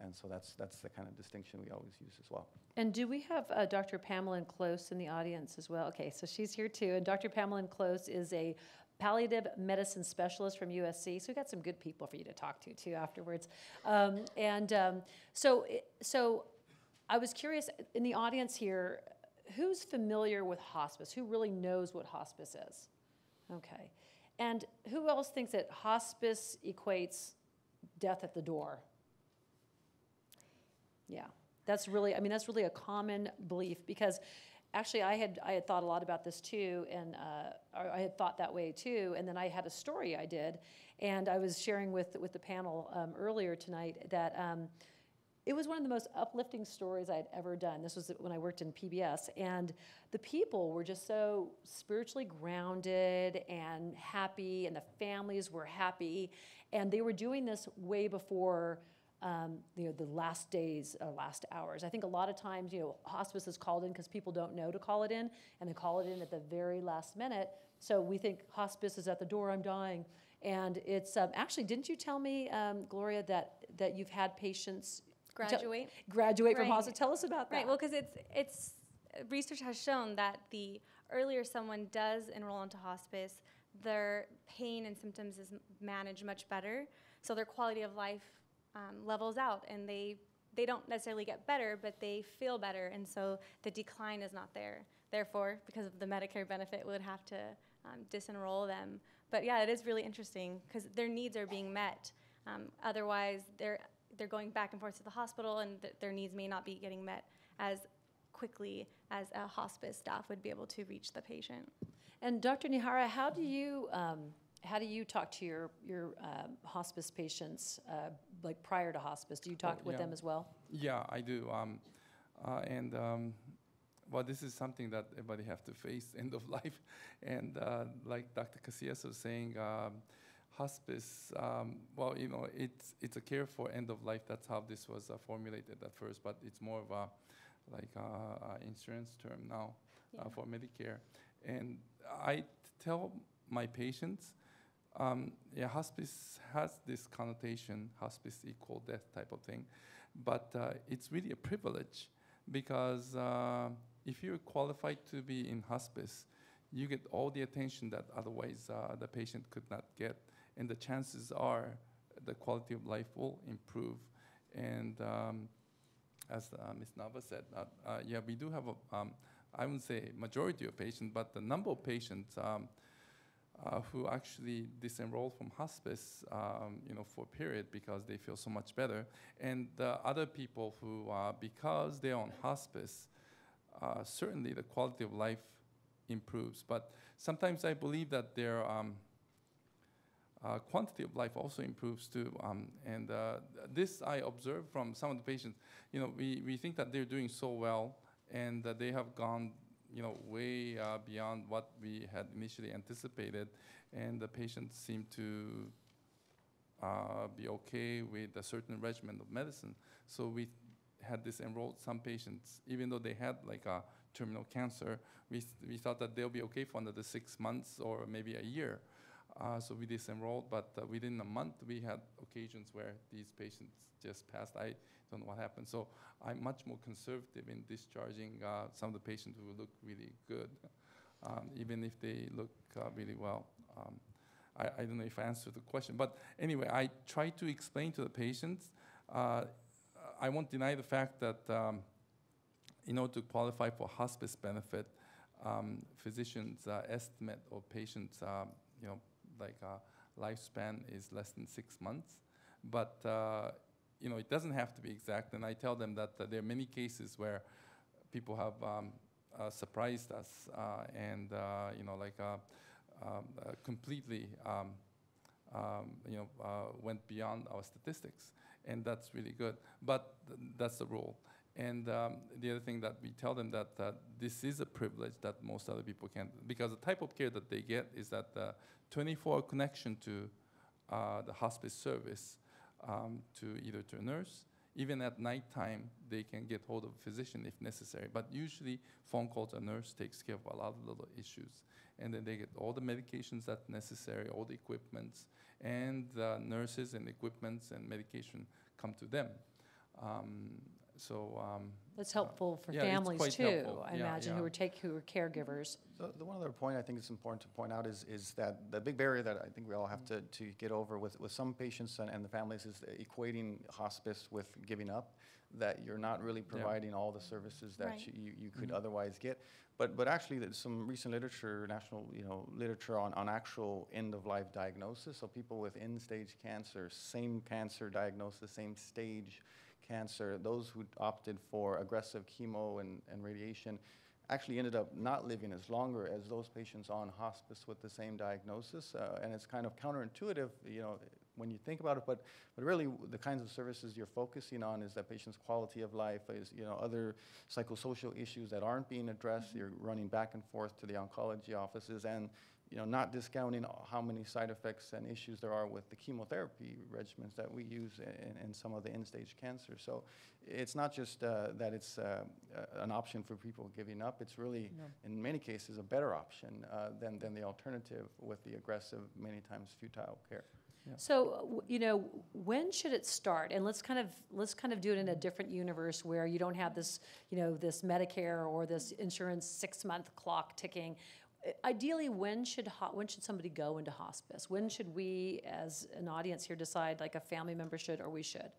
And so that's the kind of distinction we always use as well. And do we have Dr. Pamela Close in the audience as well? Okay, so she's here too. And Dr. Pamela Close is a palliative medicine specialist from USC. So we got some good people for you to talk to too afterwards. So I was curious, in the audience here, who's familiar with hospice? Who really knows what hospice is? Okay. And who else thinks that hospice equates death at the door? Yeah, that's really a common belief, because actually I had thought a lot about this too, and I had thought that way too, and then I had a story I did, and I was sharing with the panel earlier tonight that it was one of the most uplifting stories I had ever done. This was when I worked in PBS, and the people were just so spiritually grounded and happy, and the families were happy, and they were doing this way before the last days, last hours. I think a lot of times, hospice is called in because people don't know to call it in, and they call it in at the very last minute. So we think hospice is at the door, I'm dying. And it's, actually, didn't you tell me, Gloria, that you've had patients Graduate from hospice? Tell us about that. Right, well, because it's research has shown that the earlier someone does enroll into hospice, their pain and symptoms is managed much better, so their quality of life levels out, and they don't necessarily get better, but they feel better, and so the decline is not there. Therefore, because of the Medicare benefit, we would have to disenroll them. But yeah, it is really interesting because their needs are being met. Otherwise, they're going back and forth to the hospital, and their needs may not be getting met as quickly as a hospice staff would be able to reach the patient. And Dr. Nihara, how do you talk to your hospice patients, like prior to hospice? Do you talk with them as well? Yeah, I do. Well, this is something that everybody have to face, end of life. And like Dr. Casillas was saying, hospice, well, it's a care for end of life. That's how this was formulated at first, but it's more of a insurance term now for Medicare. And I tell my patients, hospice has this connotation, hospice equal death type of thing, but it's really a privilege, because if you're qualified to be in hospice, you get all the attention that otherwise the patient could not get, and the chances are the quality of life will improve. And as Ms. Nava said, we do have I wouldn't say majority of patients, but the number of patients who actually disenroll from hospice, for a period because they feel so much better, and the other people who, because they're on hospice, certainly the quality of life improves. But sometimes I believe that their quantity of life also improves too. And this I observe from some of the patients. We think that they're doing so well, and that they have gone way beyond what we had initially anticipated, and the patients seem to be okay with a certain regimen of medicine. So we had disenrolled some patients, even though they had like a terminal cancer. We thought that they'll be okay for another 6 months or maybe a year. So we disenrolled, but within a month, we had occasions where these patients just passed. I don't know what happened. So I'm much more conservative in discharging some of the patients who look really good, even if they look really well. I don't know if I answered the question, but anyway, I try to explain to the patients. I won't deny the fact that in order to qualify for hospice benefit, physicians' estimate of patients, like lifespan is less than 6 months. But it doesn't have to be exact. And I tell them that there are many cases where people have surprised us and completely went beyond our statistics, and that's really good. But that's the rule. And the other thing that we tell them that this is a privilege that most other people can't, because the type of care that they get is that 24-hour connection to the hospice service, to either to a nurse. Even at nighttime, they can get hold of a physician if necessary. But usually, phone calls, a nurse takes care of a lot of little issues. And then they get all the medications that's necessary, all the equipments, and the nurses and equipments and medication come to them. That's helpful for yeah, it's families quite too. helpful. I Yeah, imagine yeah. who are caregivers. So the one other point I think it's important to point out is that the big barrier that I think we all have to get over with some patients and the families is equating hospice with giving up, that you're not really providing all the services that Right. you could otherwise get. But actually there's some recent literature, national literature on actual end-of-life diagnosis. So people with end-stage cancer, same cancer diagnosis, same stage cancer, those who opted for aggressive chemo and radiation actually ended up not living as longer as those patients on hospice with the same diagnosis. And it's kind of counterintuitive, when you think about it, but really the kinds of services you're focusing on is that patient's quality of life, is other psychosocial issues that aren't being addressed. You're running back and forth to the oncology offices, and not discounting how many side effects and issues there are with the chemotherapy regimens that we use in some of the end-stage cancer. So it's not just that it's an option for people giving up. It's really, in many cases, a better option than the alternative with the aggressive, many times futile care. Yeah. So, when should it start? And let's kind of do it in a different universe where you don't have this, this Medicare or this insurance 6-month clock ticking. Ideally, when should somebody go into hospice? When should we, as an audience here, decide like a family member should or we should?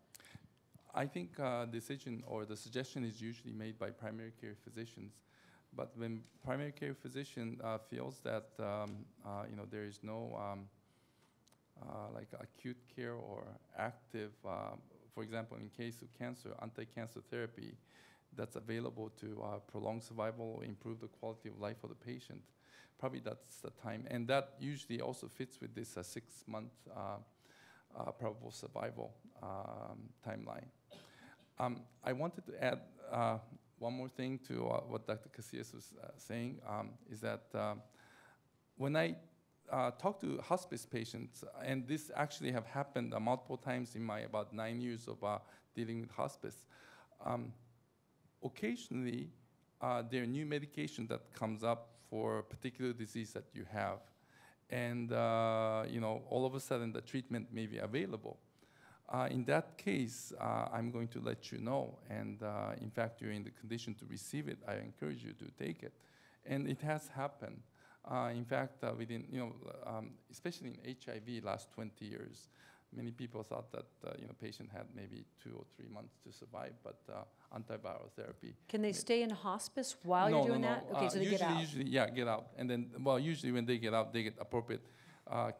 I think decision or the suggestion is usually made by primary care physicians. But when primary care physician feels that there is no like acute care or active, for example, in case of cancer, anti-cancer therapy that's available to prolong survival or improve the quality of life for the patient, probably that's the time. And that usually also fits with this 6-month probable survival timeline. I wanted to add one more thing to what Dr. Casillas was saying, is that when I talk to hospice patients, and this actually have happened multiple times in my about 9 years of dealing with hospice, occasionally there are new medication that comes up for a particular disease that you have. And all of a sudden the treatment may be available. In that case, I'm going to let you know. And in fact, you're in the condition to receive it. I encourage you to take it. And it has happened. In fact, within, especially in HIV last 20 years, many people thought that patient had maybe 2 or 3 months to survive, but antiviral therapy. Can they stay in hospice while you're doing that? Okay, so they get out. Usually, yeah, get out. And then, usually when they get out, they get appropriate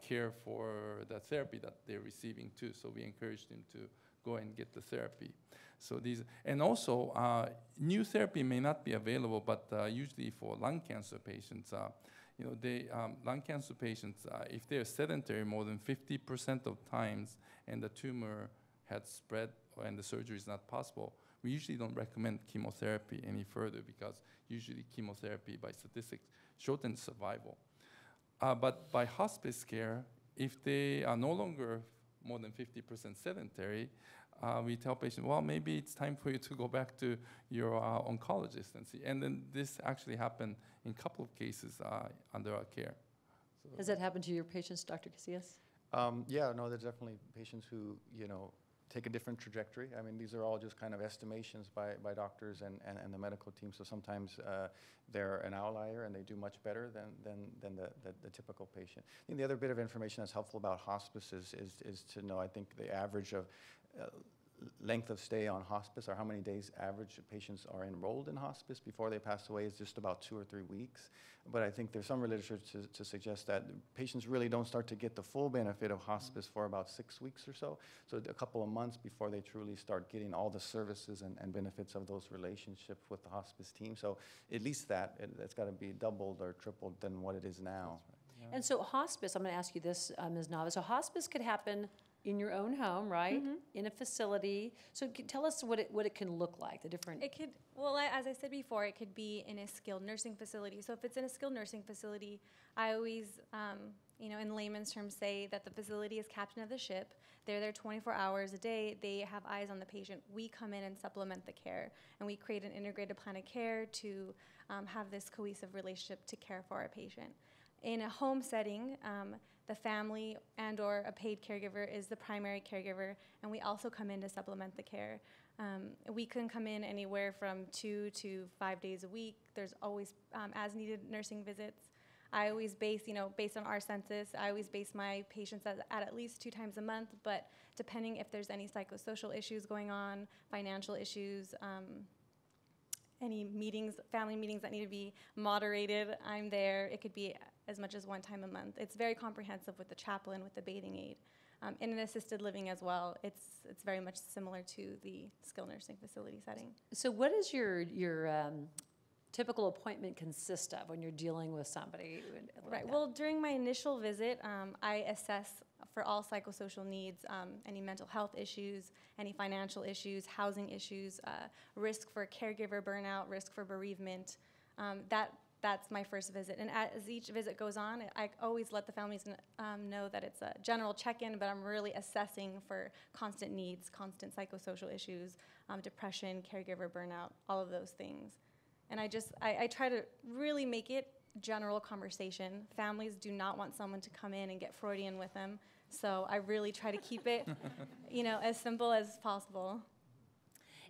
care for the therapy that they're receiving too. So we encourage them to go and get the therapy. So and also new therapy may not be available, but usually for lung cancer patients, lung cancer patients, if they're sedentary more than 50% of times and the tumor had spread and the surgery is not possible, we usually don't recommend chemotherapy any further because usually chemotherapy by statistics shortens survival. But by hospice care, if they are no longer more than 50% sedentary, we tell patients, well, maybe it's time for you to go back to your oncologist and see. And then this actually happened in a couple of cases under our care. So Has that happened to your patients, Dr. Casillas? Yeah, no, there's definitely patients who, take a different trajectory. I mean, these are all just kind of estimations by doctors and the medical team. So sometimes they're an outlier and they do much better than the typical patient. I think the other bit of information that's helpful about hospice is to know, I think, the average of length of stay on hospice, or how many days average patients are enrolled in hospice before they pass away, is just about 2 or 3 weeks. But I think there's some literature to suggest that patients really don't start to get the full benefit of hospice for about 6 weeks or so. So a couple of months before they truly start getting all the services and benefits of those relationships with the hospice team. So at least it's got to be doubled or tripled than what it is now. yeah. And so hospice, I'm going to ask you this, Ms. Nava. So hospice could happen in your own home, right? In a facility. So tell us what it can look like, the different. It could, well, as I said before, it could be in a skilled nursing facility. So if it's in a skilled nursing facility, I always, in layman's terms, say that the facility is captain of the ship. They're there 24 hours a day. They have eyes on the patient. We come in and supplement the care, and we create an integrated plan of care to have this cohesive relationship to care for our patient. In a home setting, the family and or a paid caregiver is the primary caregiver, and we also come in to supplement the care. We can come in anywhere from 2 to 5 days a week. There's always as-needed nursing visits. I always base, based on our census, I always base my patients at least 2 times a month, but depending if there's any psychosocial issues going on, financial issues, any meetings, family meetings that need to be moderated, I'm there. It could be as much as 1 time a month. It's very comprehensive with the chaplain, with the bathing aid. In an assisted living as well, it's very much similar to the skilled nursing facility setting. So what does your typical appointment consist of when you're dealing with somebody? Like Right. that? Well, during my initial visit, I assess for all psychosocial needs, any mental health issues, any financial issues, housing issues, risk for caregiver burnout, risk for bereavement. That's my first visit. And as each visit goes on, I always let the families know that it's a general check-in, but I'm really assessing for constant needs, constant psychosocial issues, depression, caregiver burnout, all of those things. And I try to really make it general conversation. Families do not want someone to come in and get Freudian with them. So I really try to keep it, as simple as possible.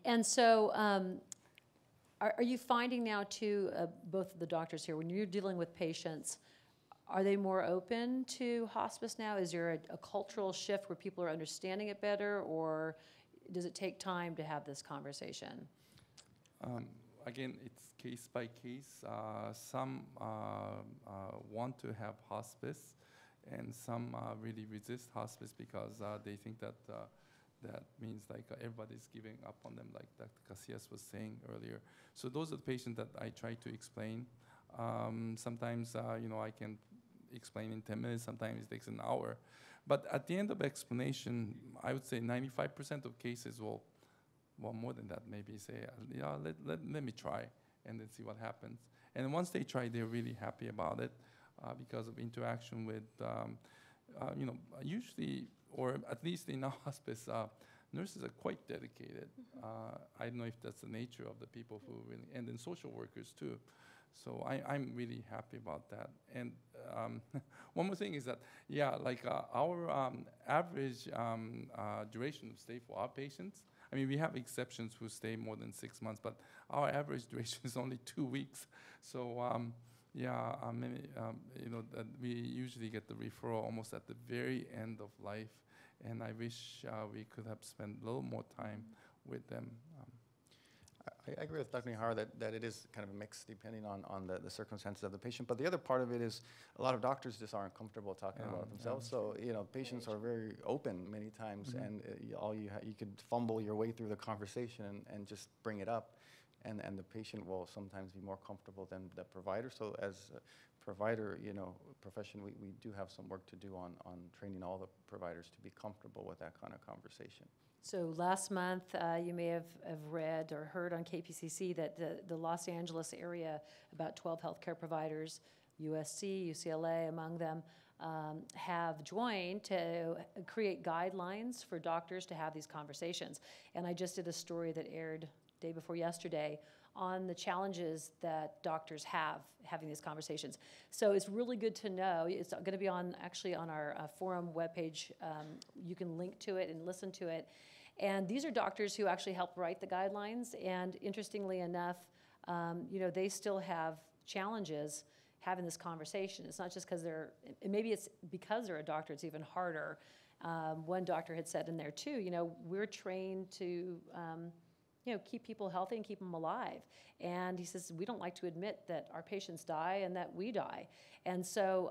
And so are you finding now too, both of the doctors here, when you're dealing with patients, are they more open to hospice now? Is there a cultural shift where people are understanding it better, or does it take time to have this conversation? Again, it's case by case. Some want to have hospice, and some really resist hospice because they think that that means like everybody's giving up on them, like Dr. Casillas was saying earlier. So those are the patients that I try to explain. Sometimes, I can explain in 10 minutes. Sometimes it takes an hour. But at the end of explanation, I would say 95% of cases will, well, more than that, maybe say, let me try and then see what happens. And once they try, they're really happy about it because of interaction with, usually, or at least in our hospice, nurses are quite dedicated. I don't know if that's the nature of the people who really, and then social workers too. So I'm really happy about that. And one more thing is that, our average duration of stay for our patients, I mean, we have exceptions who stay more than 6 months, but our average duration is only 2 weeks. So, that we usually get the referral almost at the very end of life, and I wish we could have spent a little more time with them. I agree with Dr. Nihara that it is kind of a mix depending on the circumstances of the patient. But the other part of it is a lot of doctors just aren't comfortable talking about it themselves. So, patients are very open many times, and you could fumble your way through the conversation and just bring it up. And the patient will sometimes be more comfortable than the provider. So as a provider, profession, we do have some work to do on training all the providers to be comfortable with that kind of conversation. So last month, you may have read or heard on KPCC that the Los Angeles area, about 12 healthcare providers, USC, UCLA among them, have joined to create guidelines for doctors to have these conversations. And I just did a story that aired day before yesterday on the challenges that doctors have having these conversations. So it's really good to know. It's going to be actually on our forum webpage. You can link to it and listen to it. And these are doctors who actually help write the guidelines. And interestingly enough, they still have challenges having this conversation. It's not just because maybe it's because they're a doctor, it's even harder. One doctor had said in there too, we're trained to, keep people healthy and keep them alive. And he says, we don't like to admit that our patients die and that we die. And so,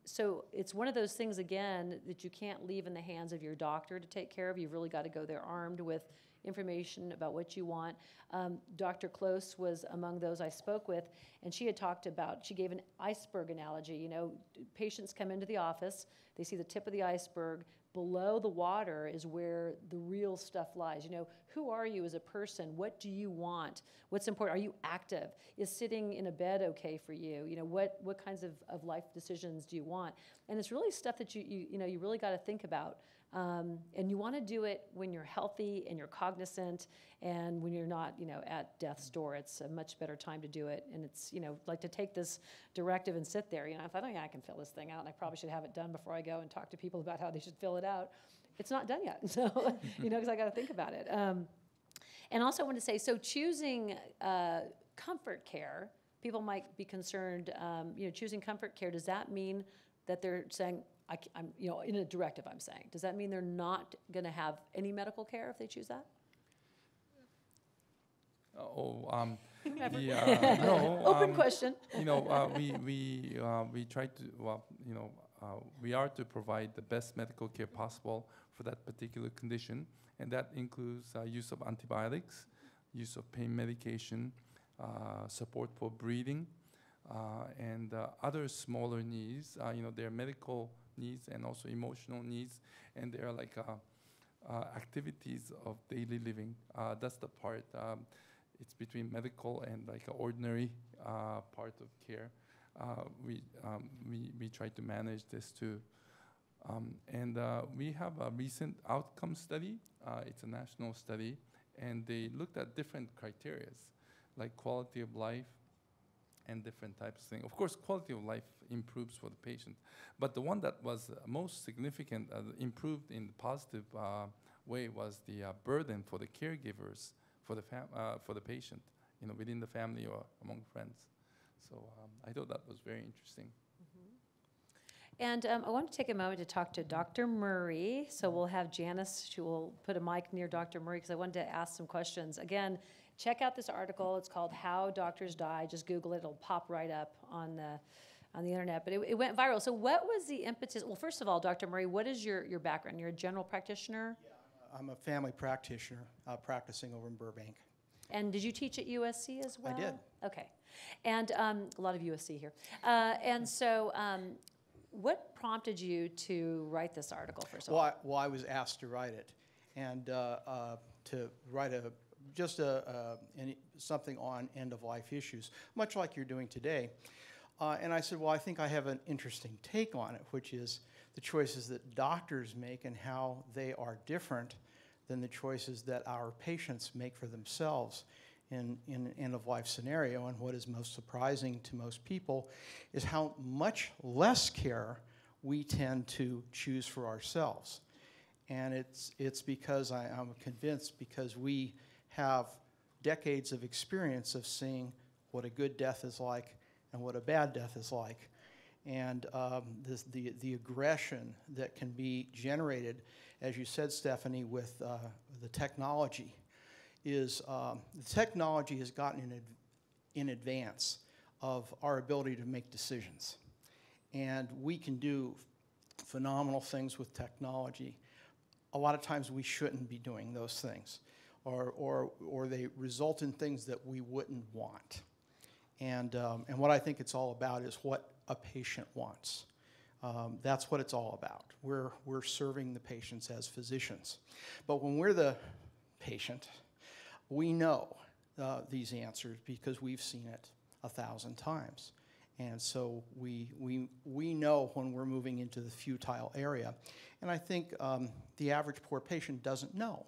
so it's one of those things, again, that you can't leave in the hands of your doctor to take care of. You've really got to go there armed with information about what you want. Dr. Close was among those I spoke with, and she gave an iceberg analogy. Patients come into the office, they see the tip of the iceberg. Below the water is where the real stuff lies. Who are you as a person? What do you want? What's important? Are you active? Is sitting in a bed okay for you? What kinds of life decisions do you want? And it's really stuff that you really got to think about. And you want to do it when you're healthy and you're cognizant, and when you're not, at death's door. It's a much better time to do it. And it's, like to take this directive and sit there. I thought, I can fill this thing out, and I probably should have it done before I go and talk to people about how they should fill it out. It's not done yet, so because I got to think about it. And also, I want to say, so choosing comfort care, people might be concerned. Choosing comfort care, does that mean that they're saying, I'm in a directive, I'm saying, does that mean they're not going to have any medical care if they choose that? No. Open question. We try to, we are to provide the best medical care possible for that particular condition, and that includes use of antibiotics, use of pain medication, support for breathing, and other smaller needs. There are medical needs and also emotional needs, and there are like activities of daily living. That's the part. It's between medical and like ordinary part of care. We try to manage this too. And we have a recent outcome study. It's a national study, and they looked at different criteria, like quality of life and different types of things. Of course, quality of life improves for the patient, but the one that was most significant, improved in the positive way, was the burden for the caregivers, for the patient, within the family or among friends. So I thought that was very interesting. And I want to take a moment to talk to Dr. Murray. So we'll have Janice, she will put a mic near Dr. Murray, because I wanted to ask some questions. Again, check out this article. It's called How Doctors Die. Just Google it. It'll pop right up on the internet. But it went viral. So what was the impetus? Well, first of all, Dr. Murray, what is your background? You're a general practitioner? Yeah, I'm a family practitioner practicing over in Burbank. And did you teach at USC as well? I did. Okay. And a lot of USC here. And so what prompted you to write this article, first of all? Well, I was asked to write it, and to write something on end-of-life issues, much like you're doing today. And I said, well, I think I have an interesting take on it, which is the choices that doctors make and how they are different than the choices that our patients make for themselves in an end-of-life scenario. And what is most surprising to most people is how much less care we tend to choose for ourselves. And it's because I'm convinced, because we have decades of experience of seeing what a good death is like and what a bad death is like. And the aggression that can be generated, as you said, Stephanie, with the technology, is the technology has gotten in advance of our ability to make decisions. And we can do phenomenal things with technology. A lot of times we shouldn't be doing those things, or they result in things that we wouldn't want. And what I think it's all about is what a patient wants. That's what it's all about. We're serving the patients as physicians. But when we're the patient, we know these answers because we've seen it 1,000 times. And so we know when we're moving into the futile area. And I think the average poor patient doesn't know.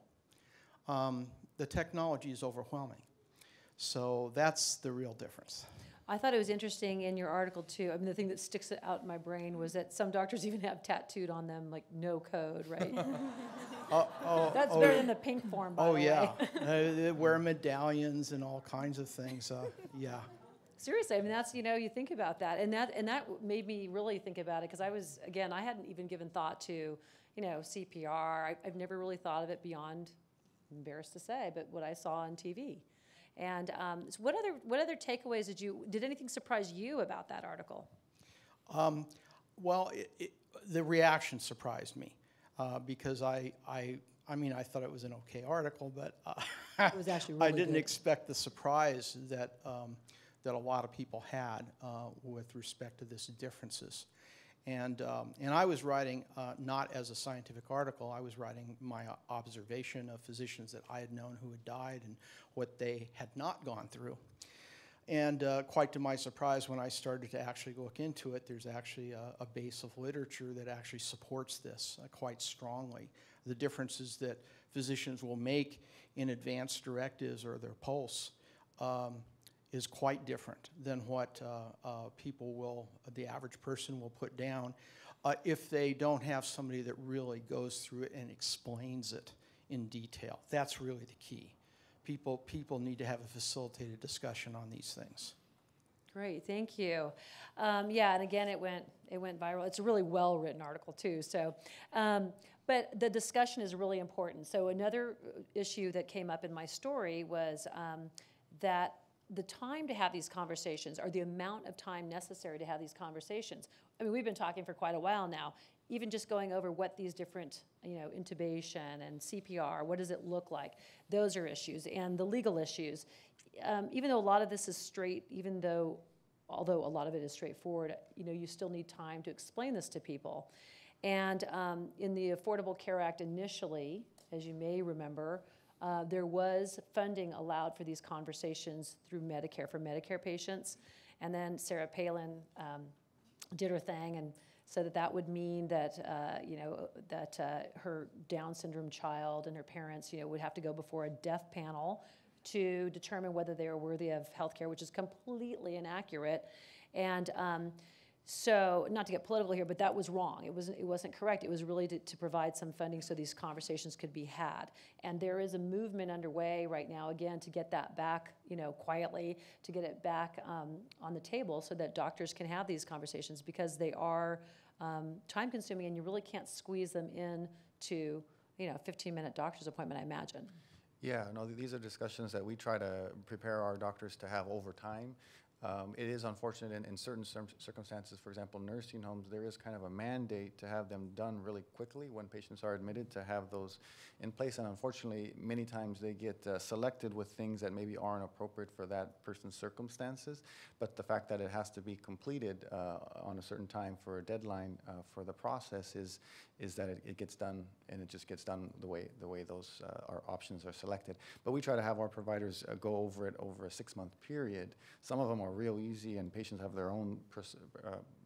The technology is overwhelming. So that's the real difference. I thought it was interesting in your article too. I mean, the thing that sticks out in my brain was that some doctors even have tattooed on them like no code, right? That's better than the pink form, by the way. Yeah. They wear medallions and all kinds of things. Yeah. Seriously, I mean, that's, you think about that. And that made me really think about it, because I hadn't even given thought to, CPR. I've never really thought of it beyond, embarrassed to say, but what I saw on TV. And so what other takeaways did anything surprise you about that article? Well, the reaction surprised me because I thought it was an okay article, but it was actually really I didn't good. expect the surprise that that a lot of people had with respect to this differences. And I was writing not as a scientific article. I was writing my observation of physicians that I had known who had died and what they had not gone through. And quite to my surprise, when I started to actually look into it, there's actually a base of literature that actually supports this quite strongly. The differences that physicians will make in advanced directives or their pulse is quite different than what the average person will put down if they don't have somebody that really goes through it and explains it in detail. That's really the key. People need to have a facilitated discussion on these things. Great, thank you. Yeah, and again, it went viral. It's a really well-written article too. So, but the discussion is really important. So another issue that came up in my story was that the time to have these conversations, or the amount of time necessary to have these conversations. I mean, we've been talking for quite a while now. Even just going over what these different, intubation and CPR, what does it look like? Those are issues, and the legal issues. Even though a lot of this is although a lot of it is straightforward, you still need time to explain this to people. And in the Affordable Care Act initially, as you may remember, there was funding allowed for these conversations through Medicare for Medicare patients. And then Sarah Palin did her thing and said that would mean that her Down syndrome child and her parents, would have to go before a deaf panel to determine whether they are worthy of health care, which is completely inaccurate. And so, not to get political here, but that was wrong. It wasn't correct. It was really to provide some funding so these conversations could be had. And there is a movement underway right now, again, to get that back, quietly, to get it back on the table so that doctors can have these conversations, because they are time-consuming, and you really can't squeeze them into, a 15-minute doctor's appointment, I imagine. Yeah, no, these are discussions that we try to prepare our doctors to have over time. It is unfortunate in certain circumstances, for example, nursing homes, there is kind of a mandate to have them done really quickly when patients are admitted, to have those in place. And unfortunately, many times they get selected with things that maybe aren't appropriate for that person's circumstances. But the fact that it has to be completed on a certain time for a deadline for the process is that it gets done, and it just gets done the way those our options are selected. But we try to have our providers go over it over a 6-month period. Some of them are real easy, and patients have their own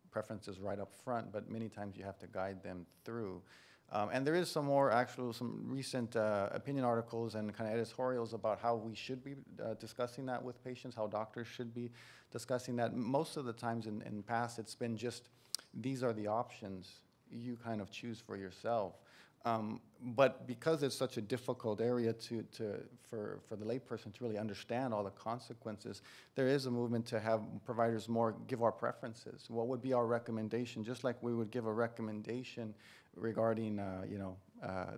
preferences right up front, but many times you have to guide them through. And there is some recent opinion articles and kind of editorials about how we should be discussing that with patients, how doctors should be discussing that. Most of the times in the past, it's been just, these are the options, you kind of choose for yourself. But because it's such a difficult area for the layperson to really understand all the consequences, there is a movement to have providers more give our preferences. What would be our recommendation? Just like we would give a recommendation regarding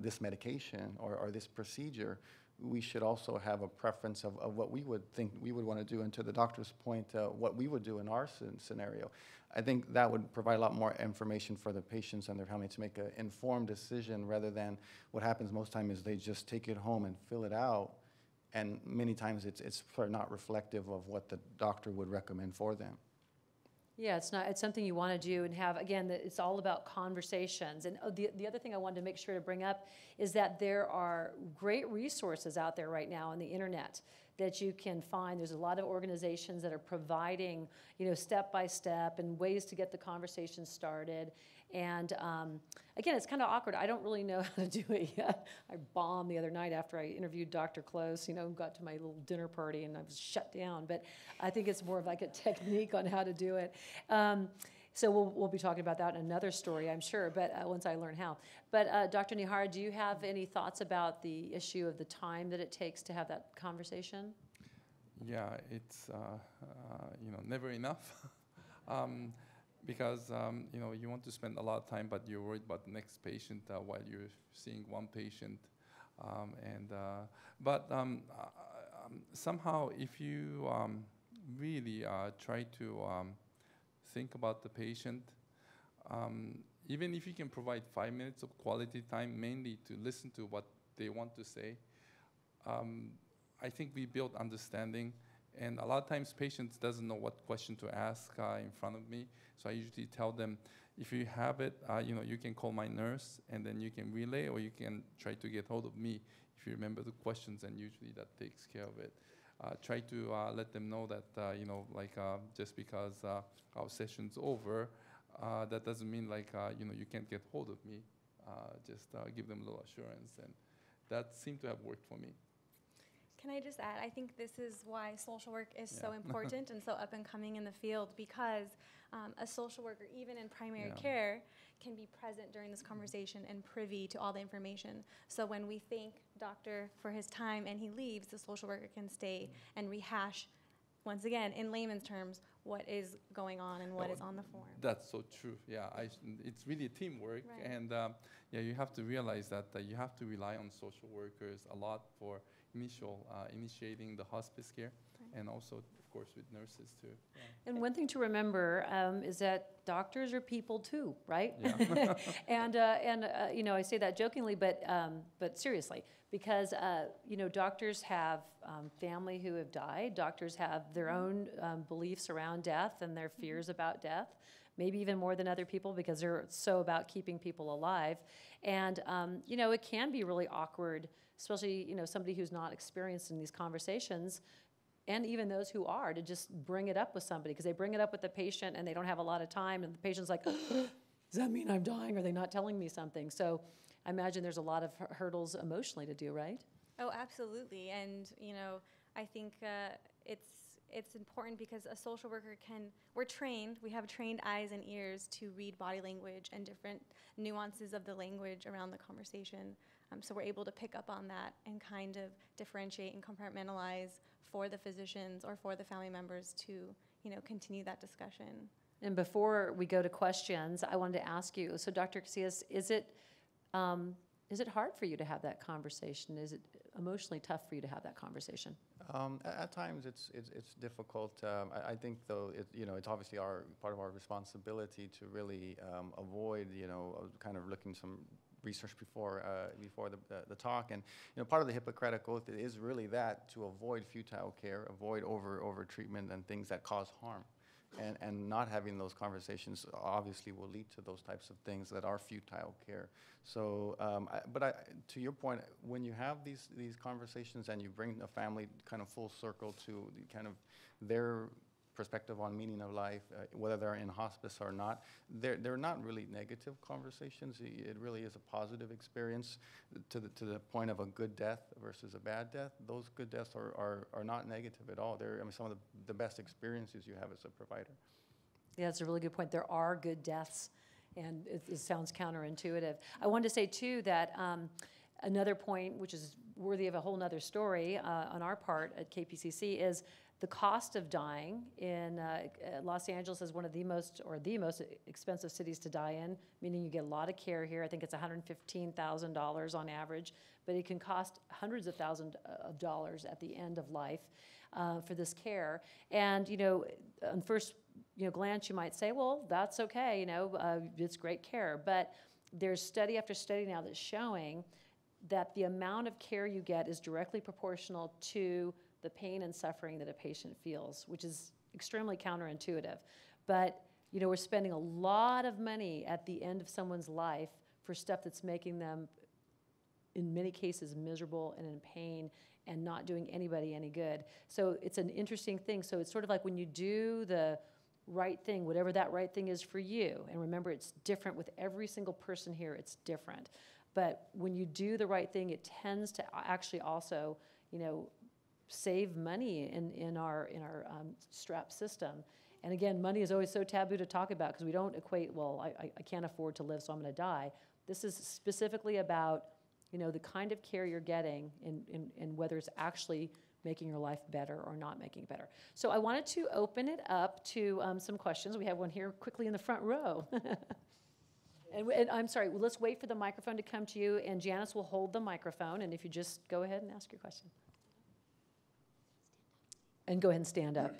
this medication or this procedure, we should also have a preference of what we would think we would want to do, and to the doctor's point, what we would do in our scenario. I think that would provide a lot more information for the patients and their family to make an informed decision, rather than what happens most times is they just take it home and fill it out, and many times it's sort of not reflective of what the doctor would recommend for them. Yeah, it's not. It's something you want to do and have. Again, it's all about conversations. And the other thing I wanted to make sure to bring up is that there are great resources out there right now on the internet that you can find. There's a lot of organizations that are providing, step by step and ways to get the conversation started. And again, it's kind of awkward. I don't really know how to do it yet. I bombed the other night after I interviewed Dr. Close, got to my little dinner party and I was shut down. But I think it's more of like a technique on how to do it. So we'll be talking about that in another story, I'm sure, but once I learn how. But Dr. Nihara, do you have any thoughts about the issue of the time that it takes to have that conversation? Yeah, it's never enough. Because you want to spend a lot of time, but you're worried about the next patient while you're seeing one patient. Somehow, if you really try to think about the patient, even if you can provide 5 minutes of quality time, mainly to listen to what they want to say, I think we build understanding. And a lot of times patients doesn't know what question to ask in front of me. So I usually tell them, if you have it, you can call my nurse and then you can relay, or you can try to get hold of me if you remember the questions, and usually that takes care of it. Try to let them know that, just because our session's over, that doesn't mean you can't get hold of me. Just give them a little assurance, and that seemed to have worked for me. Can I just add, I think this is why social work is so important and so up and coming in the field, because a social worker, even in primary care, can be present during this conversation and privy to all the information. So when we thank doctor for his time and he leaves, the social worker can stay and rehash, once again, in layman's terms, what is going on and what is on the form. That's so true. Yeah, it's really teamwork, right. And you have to realize that you have to rely on social workers a lot for initiating the hospice care, right. And also, of course, with nurses too. Yeah. And one thing to remember is that doctors are people too, right? Yeah. and I say that jokingly, but seriously, because doctors have family who have died. Doctors have their own beliefs around death and their fears about death, maybe even more than other people, because they're so about keeping people alive. And it can be really awkward, especially somebody who's not experienced in these conversations, and even those who are, to just bring it up with somebody, because they bring it up with the patient and they don't have a lot of time, and the patient's like, does that mean I'm dying? Are they not telling me something? So I imagine there's a lot of hurdles emotionally to do, right? Oh, absolutely. And I think it's important, because a social worker we're trained, we have trained eyes and ears to read body language and different nuances of the language around the conversation. So we're able to pick up on that and kind of differentiate and compartmentalize for the physicians or for the family members to, continue that discussion. And before we go to questions, I wanted to ask you, so Dr. Casillas, is it hard for you to have that conversation? Is it emotionally tough for you to have that conversation? At times it's difficult. I think though it's obviously part of our responsibility to really avoid kind of looking some research before the talk, and part of the Hippocratic Oath is really that, to avoid futile care, avoid over treatment and things that cause harm. And not having those conversations obviously will lead to those types of things that are futile care. So, to your point, when you have these conversations and you bring a family kind of full circle to kind of their perspective on meaning of life, whether they're in hospice or not, they're not really negative conversations. It really is a positive experience to the point of a good death versus a bad death. Those good deaths are not negative at all. They're some of the best experiences you have as a provider. Yeah, that's a really good point. There are good deaths, and it sounds counterintuitive. I wanted to say too that another point, which is worthy of a whole nother story on our part at KPCC, is the cost of dying in Los Angeles is one of the most expensive cities to die in, meaning you get a lot of care here. I think it's $115,000 on average, but it can cost hundreds of thousands of dollars at the end of life for this care. And on first glance, you might say, well, that's okay, it's great care. But there's study after study now that's showing that the amount of care you get is directly proportional to the pain and suffering that a patient feels, which is extremely counterintuitive. But we're spending a lot of money at the end of someone's life for stuff that's making them, in many cases, miserable and in pain and not doing anybody any good. So it's an interesting thing. So it's sort of like when you do the right thing, whatever that right thing is for you, and remember it's different with every single person here, it's different. But when you do the right thing, it tends to actually also, save money in our STRAP system. And again, money is always so taboo to talk about because we don't equate, well, I can't afford to live, so I'm going to die. This is specifically about, the kind of care you're getting and whether it's actually making your life better or not making it better. So I wanted to open it up to some questions. We have one here quickly in the front row. And I'm sorry, let's wait for the microphone to come to you, and Janice will hold the microphone, and if you just go ahead and ask your question. And go ahead and stand up.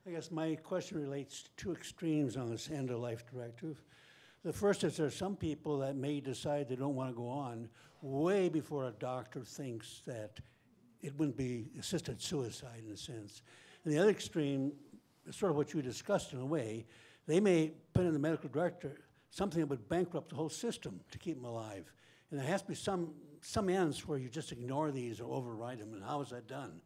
I guess my question relates to two extremes on this end-of-life directive. The first is there's some people that may decide they don't want to go on way before a doctor thinks that it wouldn't be assisted suicide in a sense. And the other extreme is sort of what you discussed in a way. They may put in the medical director something that would bankrupt the whole system to keep them alive. And there has to be some ends where you just ignore these or override them, and how is that done?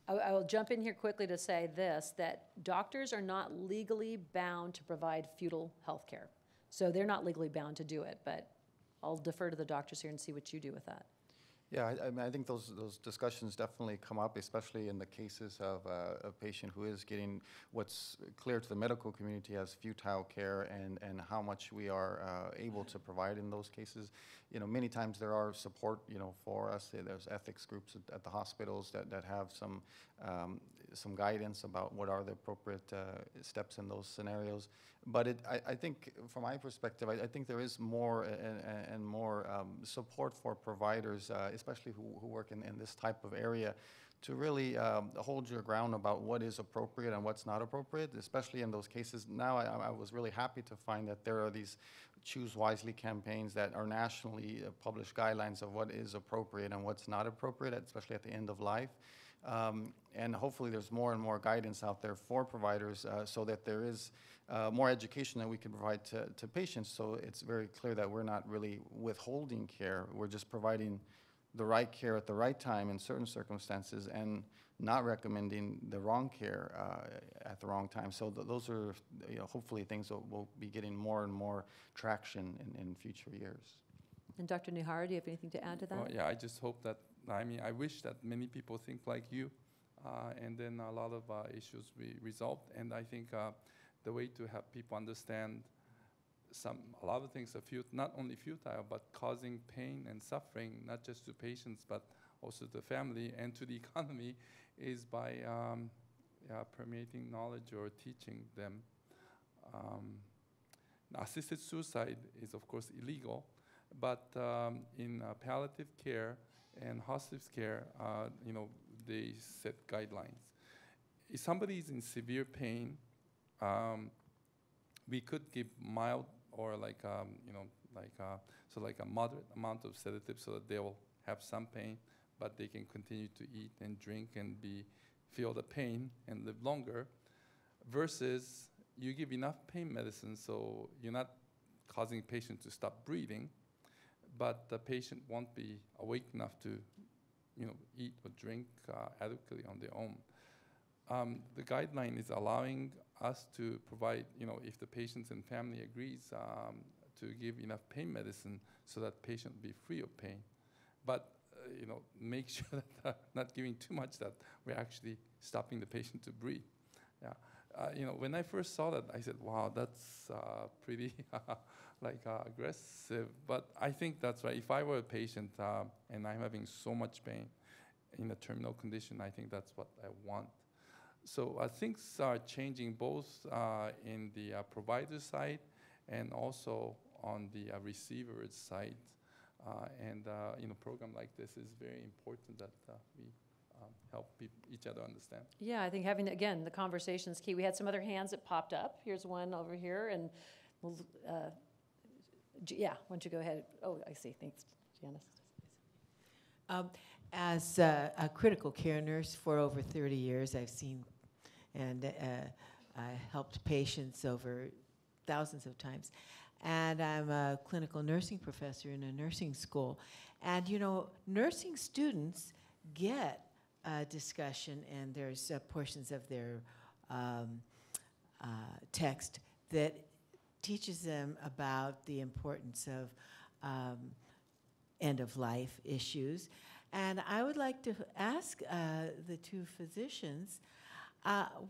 I will jump in here quickly to say this, that doctors are not legally bound to provide fetal health care. So they're not legally bound to do it, but I'll defer to the doctors here and see what you do with that. Yeah, I mean, I think those discussions definitely come up, especially in the cases of a patient who is getting what's clear to the medical community as futile care, and how much we are able to provide in those cases. Many times there are support, for us. There's ethics groups at the hospitals that have some guidance about what are the appropriate steps in those scenarios. But I think, from my perspective, I think there is more and more support for providers, especially who work in this type of area, to really hold your ground about what is appropriate and what's not appropriate, especially in those cases. Now, I was really happy to find that there are these Choose Wisely campaigns that are nationally published guidelines of what is appropriate and what's not appropriate, especially at the end of life. And hopefully there's more and more guidance out there for providers so that there is more education that we can provide to patients, so it's very clear that we're not really withholding care. We're just providing the right care at the right time in certain circumstances and not recommending the wrong care at the wrong time. So those are hopefully things that will be getting more and more traction in future years. And Dr. Nihara, do you have anything to add to that? Well, yeah, I just hope that, I wish that many people think like you, and then a lot of issues be resolved. And I think the way to have people understand a lot of things are not only futile, but causing pain and suffering, not just to patients, but also to the family and to the economy, is by permeating knowledge or teaching them. Assisted suicide is, of course, illegal, but in palliative care and hospice care, they set guidelines. If somebody is in severe pain, we could give mild or like a moderate amount of sedative so that they will have some pain, but they can continue to eat and drink and feel the pain and live longer, versus you give enough pain medicine so you're not causing patient to stop breathing, but the patient won't be awake enough to eat or drink adequately on their own. The guideline is allowing us to provide, if the patients and family agrees, to give enough pain medicine so that patient will be free of pain. But make sure that not giving too much, that we're actually stopping the patient to breathe. Yeah. When I first saw that, I said, wow, that's pretty aggressive. But I think that's right. If I were a patient and I'm having so much pain in a terminal condition, I think that's what I want. So things are changing both in the provider side and also on the receiver's side. And a program like this is very important that we help each other understand. Yeah, I think having, again, the conversation is key. We had some other hands that popped up. Here's one over here. And yeah, why don't you go ahead? Oh, I see. Thanks, Janice. As a critical care nurse for over 30 years, I've seen and I helped patients over thousands of times. And I'm a clinical nursing professor in a nursing school. And nursing students get a discussion, and there's portions of their text that teaches them about the importance of end-of-life issues. And I would like to ask the two physicians,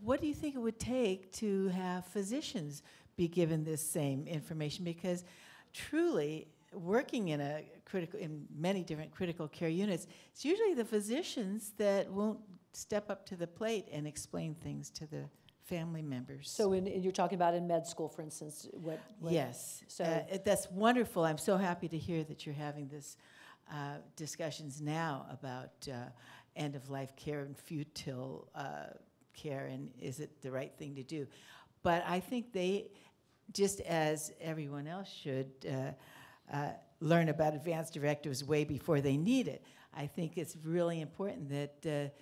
what do you think it would take to have physicians be given this same information? Because truly, working in many different critical care units, it's usually the physicians that won't step up to the plate and explain things to the family members. So you're talking about in med school, for instance, what Yes, so that's wonderful. I'm so happy to hear that you're having this discussions now about end-of-life care and futile care, and is it the right thing to do? But I think they, just as everyone else should, learn about advanced directives way before they need it. I think it's really important that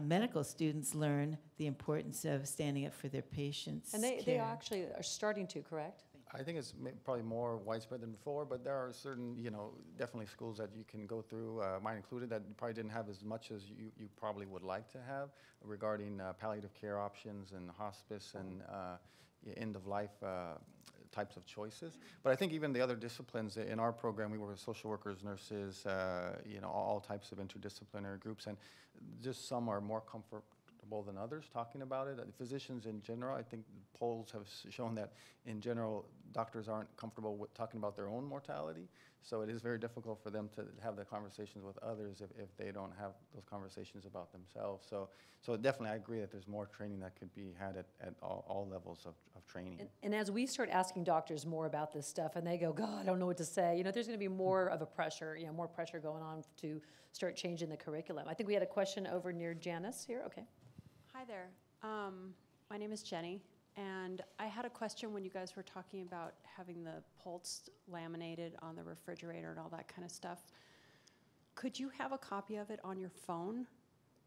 medical students learn the importance of standing up for their patients' and they care. actually are starting to, correct? I think it's probably more widespread than before, but there are certain, definitely schools that you can go through, mine included, that probably didn't have as much as you probably would like to have regarding palliative care options and hospice and end-of-life types of choices. But I think even the other disciplines in our program, we work with social workers, nurses, all types of interdisciplinary groups, and just some are more comfortable than others talking about it. Physicians in general, I think polls have shown that in general, doctors aren't comfortable with talking about their own mortality. So it is very difficult for them to have the conversations with others if they don't have those conversations about themselves. So definitely I agree that there's more training that could be had at all levels of training. And as we start asking doctors more about this stuff and they go, God, I don't know what to say, there's going to be more of a pressure, more pressure going on to start changing the curriculum. I think we had a question over near Janice here. Okay. Hi there. My name is Jenny, and I had a question when you guys were talking about having the pulse laminated on the refrigerator and all that kind of stuff. Could you have a copy of it on your phone?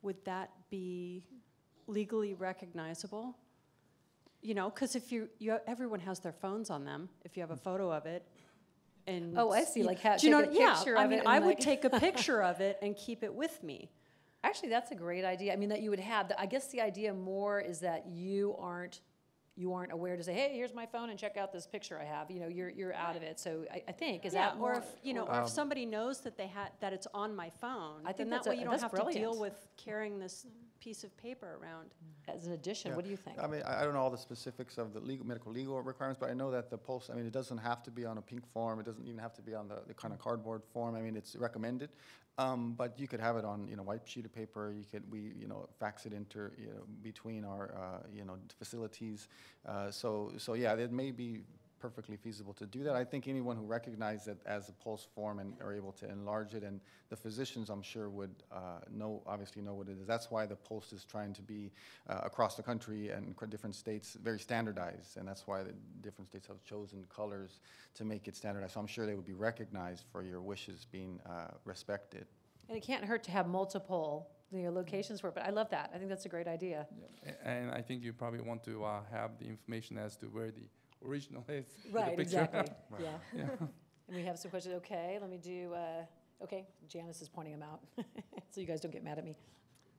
Would that be legally recognizable? Because if everyone has their phones on them, if you have a photo of it, and oh, I see. Like, take a picture I of mean, it. I would take a picture of it and keep it with me. Actually, that's a great idea. I mean, that you would have. I guess the idea more is that you aren't aware to say, hey, here's my phone and check out this picture I have. You're out of it. So I think that more, or if or if somebody knows that that it's on my phone, I think then that way you don't have brilliant. to deal with carrying this piece of paper around. As an addition, Yeah. What do you think? I mean, I don't know all the specifics of the medical legal requirements, but I know that the pulse, it doesn't have to be on a pink form. It doesn't even have to be on the kind of cardboard form. It's recommended. But you could have it on, white sheet of paper. We fax it into, between our, facilities. So yeah, it may be perfectly feasible to do that. I think anyone who recognizes it as a pulse form and are able to enlarge it, and the physicians, I'm sure, would obviously know what it is. That's why the pulse is trying to be across the country and different states very standardized, and that's why the different states have chosen colors to make it standardized. So I'm sure they would be recognized for your wishes being respected. And it can't hurt to have multiple locations for it, but I love that. I think that's a great idea. Yeah. And I think you probably want to have the information as to where the original is. Right, exactly. Right. Yeah. And we have some questions. Okay, let me do, okay, Janice is pointing them out, so you guys don't get mad at me.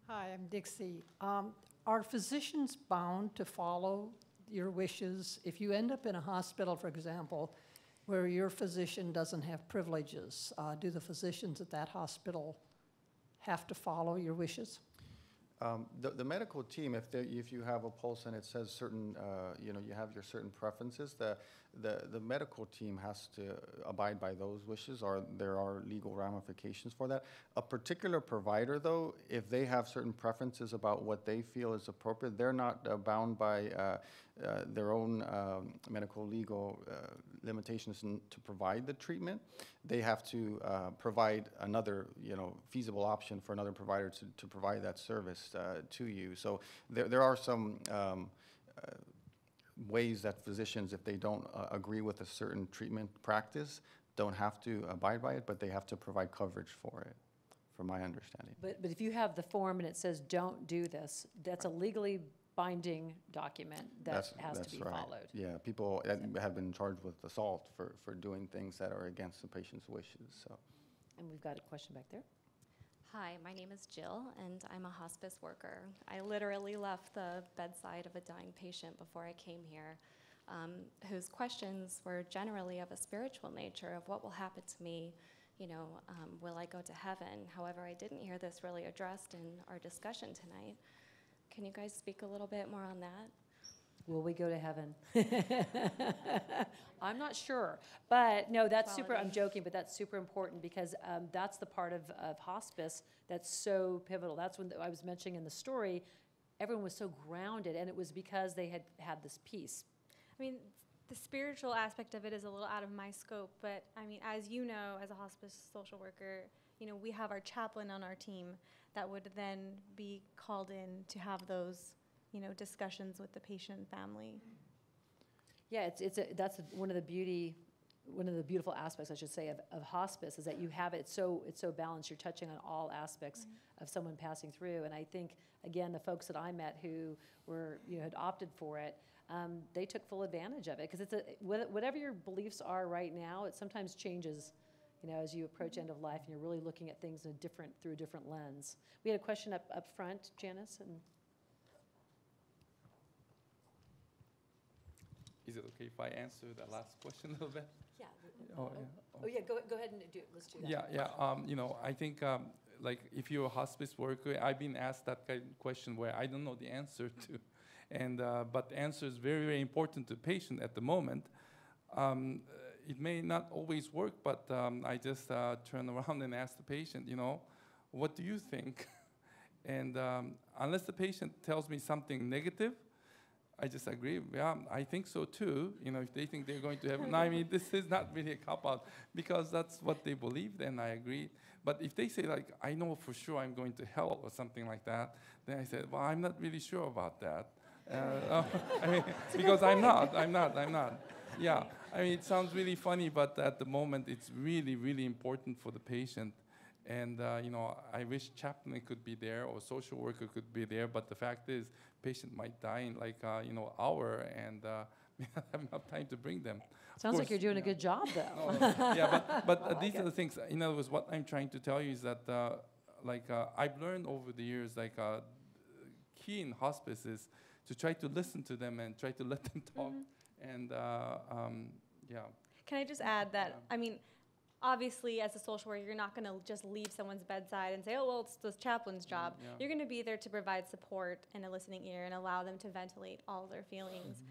Hi, I'm Dixie. Are physicians bound to follow your wishes? If you end up in a hospital, for example, where your physician doesn't have privileges, do the physicians at that hospital have to follow your wishes? The medical team, if you have a pulse and it says certain, you have your certain preferences, the medical team has to abide by those wishes, or there are legal ramifications for that. A particular provider, though, if they have certain preferences about what they feel is appropriate, they're not bound by their own medical legal limitations to provide the treatment. They have to provide another, feasible option for another provider to provide that service to you. So there are some ways that physicians, if they don't agree with a certain treatment practice, don't have to abide by it, but they have to provide coverage for it, from my understanding. But if you have the form and it says don't do this, that's a legally binding document that has to be followed. Yeah, people have been charged with assault for doing things that are against the patient's wishes. So. And we've got a question back there. Hi, my name is Jill, and I'm a hospice worker. I literally left the bedside of a dying patient before I came here, whose questions were generally of a spiritual nature of what will happen to me, will I go to heaven? However, I didn't hear this really addressed in our discussion tonight. Can you guys speak a little bit more on that? Will we go to heaven? I'm not sure. But no, that's super, I'm joking, but that's super important because that's the part of hospice that's so pivotal. That's when I was mentioning in the story, everyone was so grounded, and it was because they had this peace. I mean, the spiritual aspect of it is a little out of my scope, but I mean, as you know, as a hospice social worker, we have our chaplain on our team that would then be called in to have those discussions with the patient and family. Yeah, that's one of the beautiful aspects, I should say, of hospice is that you have it's so balanced. You're touching on all aspects of someone passing through, and I think again the folks that I met who were had opted for it, they took full advantage of it because whatever your beliefs are right now, it sometimes changes. As you approach end of life, and you're really looking at things through a different lens. We had a question up front, Janice, and. Is it okay if I answer that last question a little bit? Yeah. Oh, yeah. Go ahead and do it. Let's do that. Yeah. I think like if you're a hospice worker, I've been asked that kind of question where I don't know the answer to, and but the answer is very, very important to the patient at the moment. It may not always work, but I just turn around and ask the patient, what do you think? And unless the patient tells me something negative, I just agree. Yeah, I think so too. If they think they're going to heaven, I mean, this is not really a cop-out because that's what they believe. Then I agree. But if they say like, I know for sure I'm going to hell or something like that, then I said, well, I'm not really sure about that. I mean, because I'm not. Yeah, I mean, it sounds really funny, but at the moment, it's really, really important for the patient. And, I wish chaplain could be there or social worker could be there, but the fact is, patient might die in like, hour, and we don't have enough time to bring them. Sounds like you're doing a good job, though. Yeah, but these are the things. In other words, what I'm trying to tell you is that, I've learned over the years, key in hospice is to try to listen to them and try to let them talk. And, yeah. Can I just add that, I mean, obviously, as a social worker, you're not going to just leave someone's bedside and say, oh, well, it's the chaplain's job. Yeah. You're going to be there to provide support and a listening ear and allow them to ventilate all their feelings.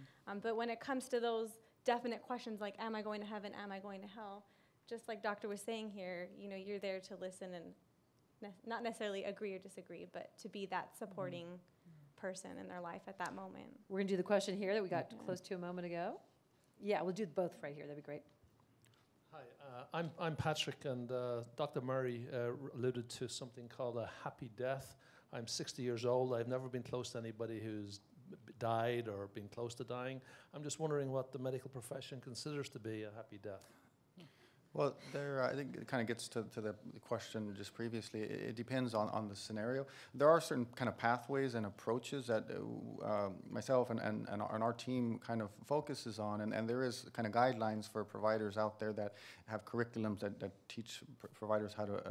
But when it comes to those definite questions like, am I going to heaven, am I going to hell, just like Doctor was saying here, you're there to listen and not necessarily agree or disagree, but to be that supporting person in their life at that moment. We're going to do the question here that we got close to a moment ago. Yeah, we'll do both right here. That'd be great. Hi, I'm Patrick, and Dr. Murray alluded to something called a happy death. I'm 60 years old. I've never been close to anybody who's died or been close to dying. I'm just wondering what the medical profession considers to be a happy death. Well, I think it kind of gets to the question just previously. It depends on the scenario. There are certain kind of pathways and approaches that myself and our team kind of focuses on, and there is kind of guidelines for providers out there that have curriculums that teach providers how to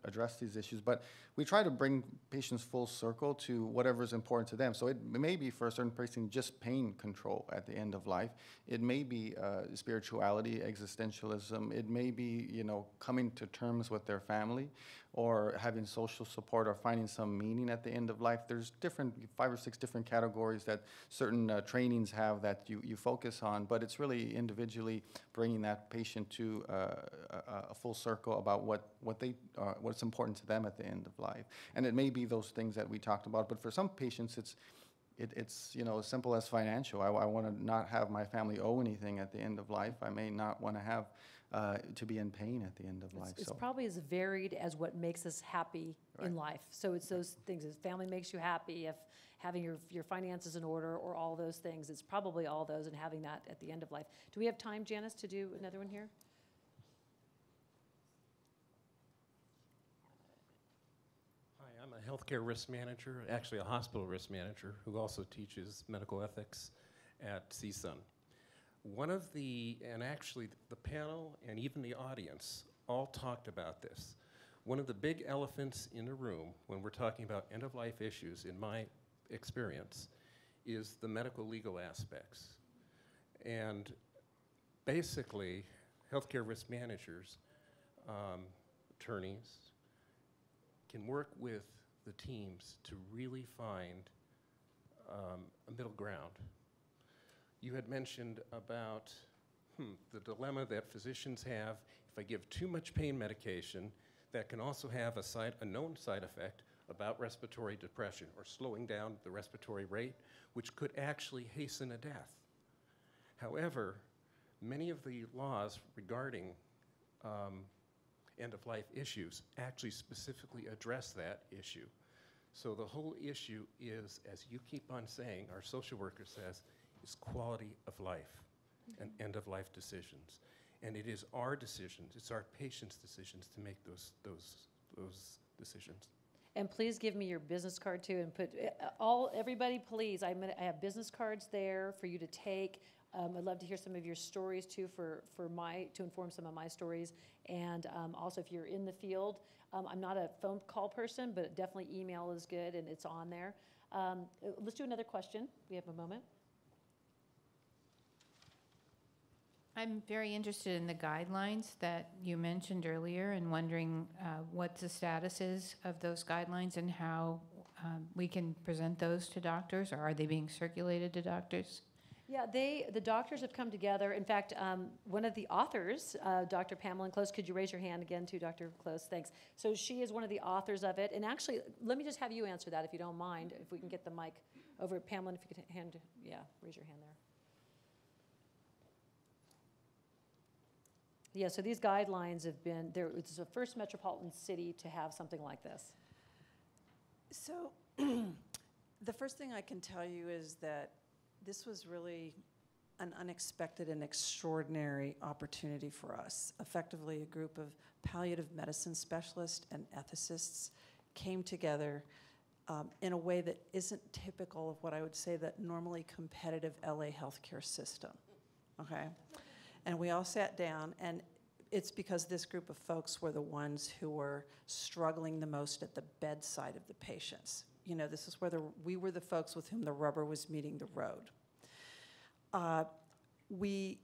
address these issues. But we try to bring patients full circle to whatever is important to them. So it may be for a certain person just pain control at the end of life. It may be spirituality, existentialism. It may be, coming to terms with their family or having social support or finding some meaning at the end of life. There's 5 or 6 different categories that certain trainings have that you focus on, but it's really individually bringing that patient to a full circle about what's important to them at the end of life. And it may be those things that we talked about, but for some patients it's as simple as financial. I want to not have my family owe anything at the end of life. I may not want to have to be in pain at the end of life. It's probably as varied as what makes us happy in life. So it's those things. If family makes you happy, if having your finances in order, or all those things, it's probably all those and having that at the end of life. Do we have time, Janice, to do another one here? I'm a healthcare risk manager, actually a hospital risk manager, who also teaches medical ethics at CSUN. And actually the panel and even the audience all talked about this. One of the big elephants in a room when we're talking about end-of-life issues, in my experience, is the medical legal aspects. And basically, healthcare risk managers, attorneys, can work with the teams to really find a middle ground. You had mentioned about the dilemma that physicians have. If I give too much pain medication, that can also have a known side effect about respiratory depression or slowing down the respiratory rate, which could actually hasten a death. However, many of the laws regarding end-of-life issues actually specifically address that issue. So the whole issue is, as you keep on saying, our social worker says, is quality of life and end-of-life decisions. And it is our decisions, it's our patients' decisions to make those decisions. And please give me your business card too, and put everybody, please. I have business cards there for you to take. I'd love to hear some of your stories too, to inform some of my stories. And also, if you're in the field, I'm not a phone call person, but definitely email is good, and it's on there. Let's do another question. We have a moment. I'm very interested in the guidelines that you mentioned earlier, and wondering what the status is of those guidelines and how we can present those to doctors, or are they being circulated to doctors? Yeah, the doctors have come together. In fact, one of the authors, Dr. Pamela Close, could you raise your hand again too, Dr. Close? Thanks. So she is one of the authors of it. And actually, let me just have you answer that if you don't mind, if we can get the mic over. Pamela, if you could raise your hand there. Yeah, so these guidelines have been, it's the first metropolitan city to have something like this. So the first thing I can tell you is that this was really an unexpected and extraordinary opportunity for us. Effectively, a group of palliative medicine specialists and ethicists came together in a way that isn't typical of what I would say that normally competitive LA healthcare system, okay? And we all sat down, and it's because this group of folks were the ones who were struggling the most at the bedside of the patients. You know, this is where we were the folks with whom the rubber was meeting the road. We,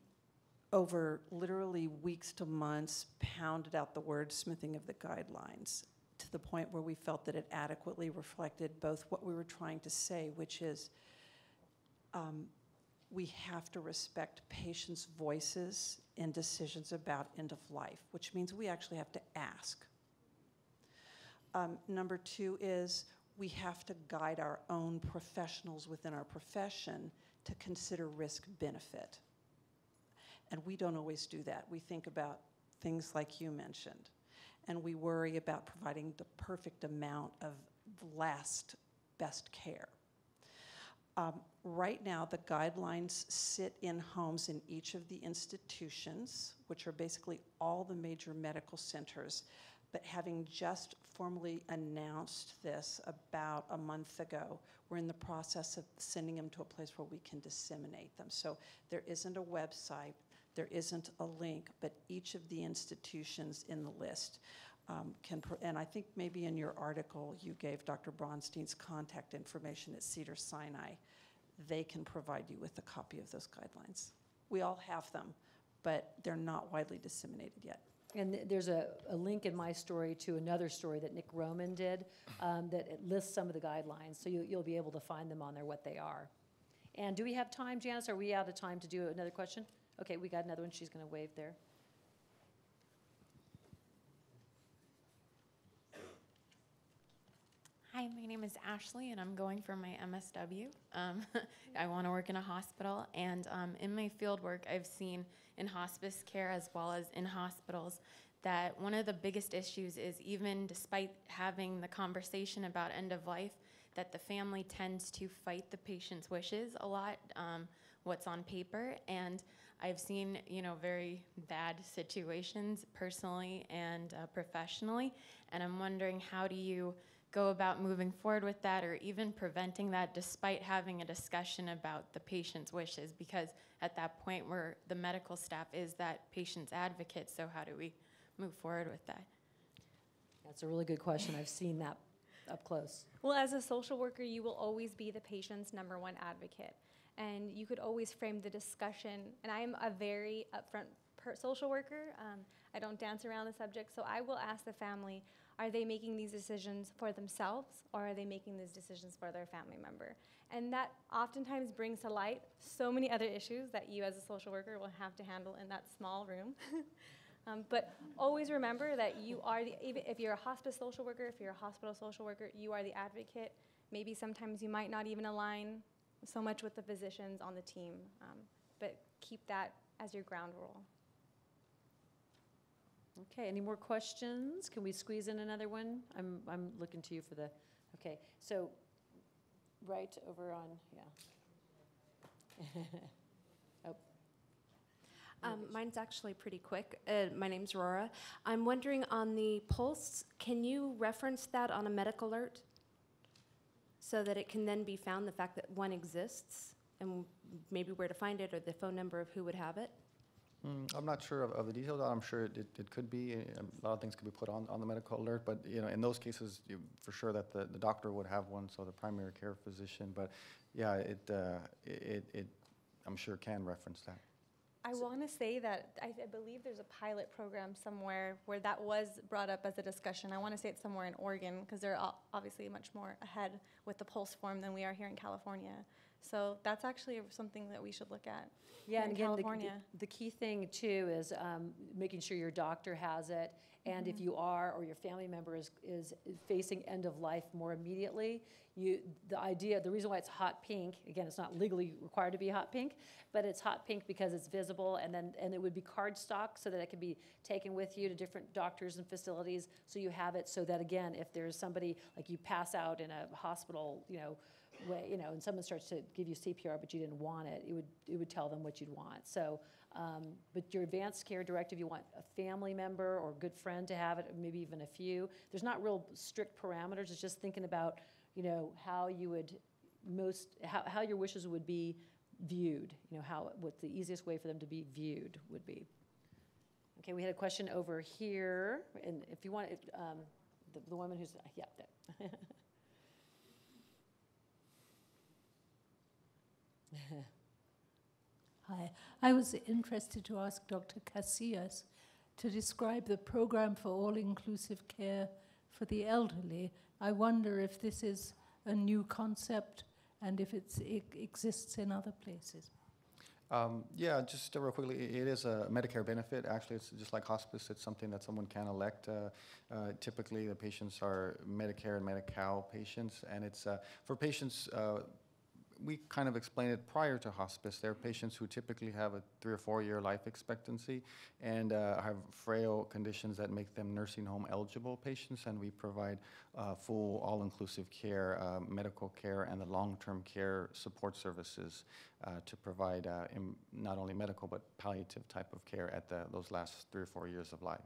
over literally weeks to months, pounded out the wordsmithing of the guidelines to the point where we felt that it adequately reflected both what we were trying to say, which is we have to respect patients' voices in decisions about end of life, which means we actually have to ask. Number two is we have to guide our own professionals within our profession to consider risk-benefit. And we don't always do that. We think about things like you mentioned, and we worry about providing the perfect amount of last best care. Right now, the guidelines sit in homes in each of the institutions, which are basically all the major medical centers. But having just formally announced this about a month ago, we're in the process of sending them to a place where we can disseminate them. So there isn't a website, there isn't a link, but each of the institutions in the list and I think maybe in your article you gave Dr. Bronstein's contact information at Cedars-Sinai. They can provide you with a copy of those guidelines. We all have them, but they're not widely disseminated yet. And there's a link in my story to another story that Nick Roman did that it lists some of the guidelines, so you'll be able to find them on there, what they are. And do we have time, Janice? Are we out of time to do another question? Okay, we got another one. She's going to wave there. Hi, my name is Ashley, and I'm going for my MSW. I want to work in a hospital, and in my field work, I've seen in hospice care as well as in hospitals that one of the biggest issues is, even despite having the conversation about end of life, that the family tends to fight the patient's wishes a lot, what's on paper. And I've seen, very bad situations personally and professionally, and I'm wondering, how do you go about moving forward with that, or even preventing that despite having a discussion about the patient's wishes? Because at that point where the medical staff is that patient's advocate, so how do we move forward with that? That's a really good question. I've seen that up close. Well, as a social worker, you will always be the patient's #1 advocate. And you could always frame the discussion. And I am a very upfront social worker. I don't dance around the subject. So I will ask the family, are they making these decisions for themselves, or are they making these decisions for their family member? And that oftentimes brings to light so many other issues that you as a social worker will have to handle in that small room. But always remember that you are, even if you're a hospice social worker, if you're a hospital social worker, you are the advocate. Maybe sometimes you might not even align so much with the physicians on the team, but keep that as your ground rule. Okay, any more questions? Can we squeeze in another one? I'm looking to you for the, okay, so right over on, yeah. Mine's actually pretty quick. My name's Aurora. I'm wondering on the pulse, can you reference that on a medical alert so that it can then be found, the fact that one exists, and maybe where to find it or the phone number of who would have it? I'm not sure of the details. I'm sure it could be. A lot of things could be put on the medical alert, but in those cases, for sure that the doctor would have one, so the primary care physician. But yeah, it I'm sure can reference that. I want to say that I believe there's a pilot program somewhere where that was brought up as a discussion. I want to say it's somewhere in Oregon, because they're obviously much more ahead with the pulse form than we are here in California. So that's actually something that we should look at. Yeah, in and again, California. the key thing too is making sure your doctor has it, and if you are or your family member is facing end of life more immediately, the reason why it's hot pink, again, it's not legally required to be hot pink, but it's hot pink because it's visible, and it would be card stock so that it can be taken with you to different doctors and facilities, so you have it so that, again, if there's somebody, like you pass out in a hospital, way, and someone starts to give you CPR, but you didn't want it, it would tell them what you'd want. So, but your advanced care directive, you want a family member or a good friend to have it, or maybe even a few. There's not real strict parameters. It's just thinking about, how you would how your wishes would be viewed. What the easiest way for them to be viewed would be. Okay, we had a question over here, and if you want, the woman who's there. Hi, I was interested to ask Dr. Casillas to describe the program for all-inclusive care for the elderly. I wonder if this is a new concept and if it exists in other places. Yeah, just real quickly, it is a Medicare benefit. Actually, it's just like hospice. It's something that someone can elect. Typically, the patients are Medicare and Medi-Cal patients, and it's for patients. We kind of explained it prior to hospice. There are patients who typically have a 3 or 4 year life expectancy and have frail conditions that make them nursing home eligible patients, and we provide full all-inclusive care, medical care, and the long-term care support services to provide not only medical but palliative type of care at those last 3 or 4 years of life.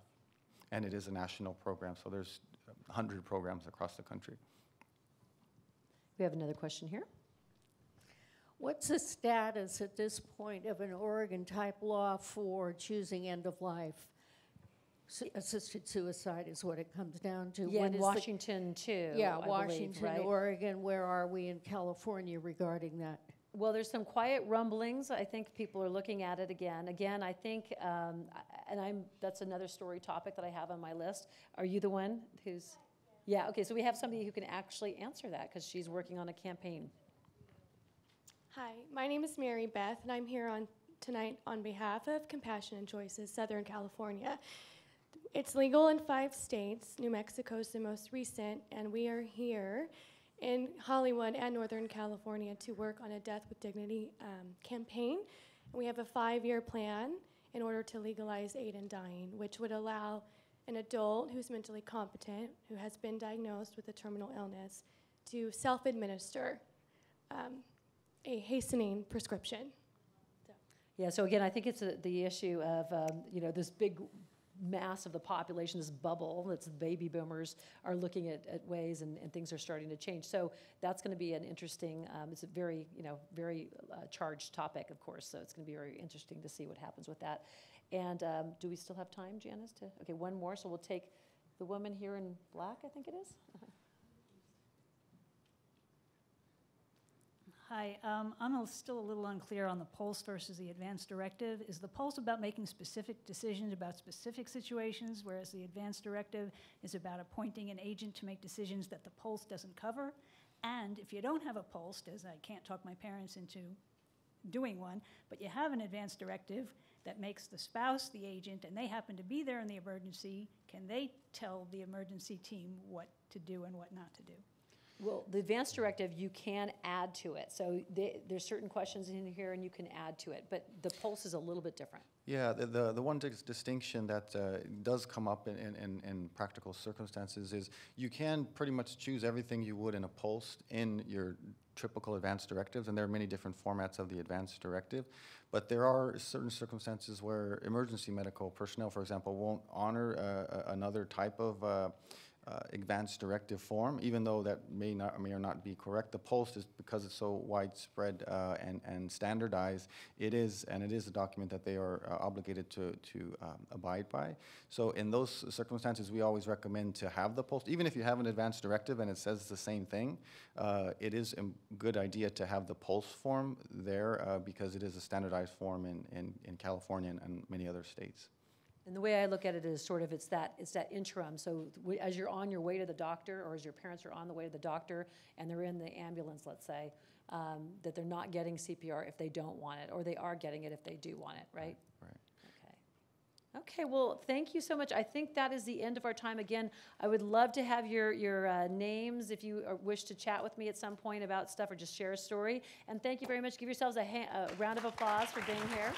And it is a national program, so there's 100 programs across the country. We have another question here. What's the status at this point of an Oregon-type law for choosing end-of-life? Assisted suicide is what it comes down to. Yeah, in Washington too. Yeah, I Washington, believe, right? Oregon. Where are we in California regarding that? Well, there's some quiet rumblings. I think people are looking at it again. Again, I think, that's another story topic that I have on my list. Are you the one who's? Yeah. Okay. So we have somebody who can actually answer that because she's working on a campaign. Hi, my name is Mary Beth, and I'm here tonight on behalf of Compassion and Choices, Southern California. It's legal in 5 states. New Mexico is the most recent, and we are here in Hollywood and Northern California to work on a Death with Dignity campaign. And we have a 5-year plan in order to legalize aid in dying, which would allow an adult who's mentally competent, who has been diagnosed with a terminal illness, to self-administer a hastening prescription. Yeah, so again, I think it's the issue of, this big mass of the population, this bubble, that's the baby boomers are looking at ways and things are starting to change. So that's going to be an interesting, it's a very, very charged topic, of course, so it's going to be very interesting to see what happens with that. And do we still have time, Janice? Okay, one more, so we'll take the woman here in black, I think it is. Hi, I'm still a little unclear on the PULSE versus the advanced directive. Is the PULSE about making specific decisions about specific situations, whereas the advanced directive is about appointing an agent to make decisions that the PULSE doesn't cover? And if you don't have a PULSE, as I can't talk my parents into doing one, but you have an advanced directive that makes the spouse the agent and they happen to be there in the emergency, can they tell the emergency team what to do and what not to do? Well, the advanced directive, you can add to it. So there's certain questions in here and you can add to it, but the PULSE is a little bit different. Yeah, the one distinction that does come up in practical circumstances is you can pretty much choose everything you would in a PULSE in your typical advanced directives, and there are many different formats of the advanced directive, but there are certain circumstances where emergency medical personnel, for example, won't honor another type of advanced directive form, even though that may or not be correct. The PULSE is, because it's so widespread and standardized, it is a document that they are obligated to abide by. So in those circumstances, we always recommend to have the PULSE. Even if you have an advanced directive and it says the same thing, it is a good idea to have the PULSE form there because it is a standardized form in California and many other states. And the way I look at it is sort of it's that interim. So as you're on your way to the doctor, or as your parents are on the way to the doctor and they're in the ambulance, let's say, that they're not getting CPR if they don't want it, or they are getting it if they do want it, right? Right. Okay, well, thank you so much. I think that is the end of our time. Again, I would love to have your names if you wish to chat with me at some point about stuff or just share a story. And thank you very much. Give yourselves a round of applause for being here.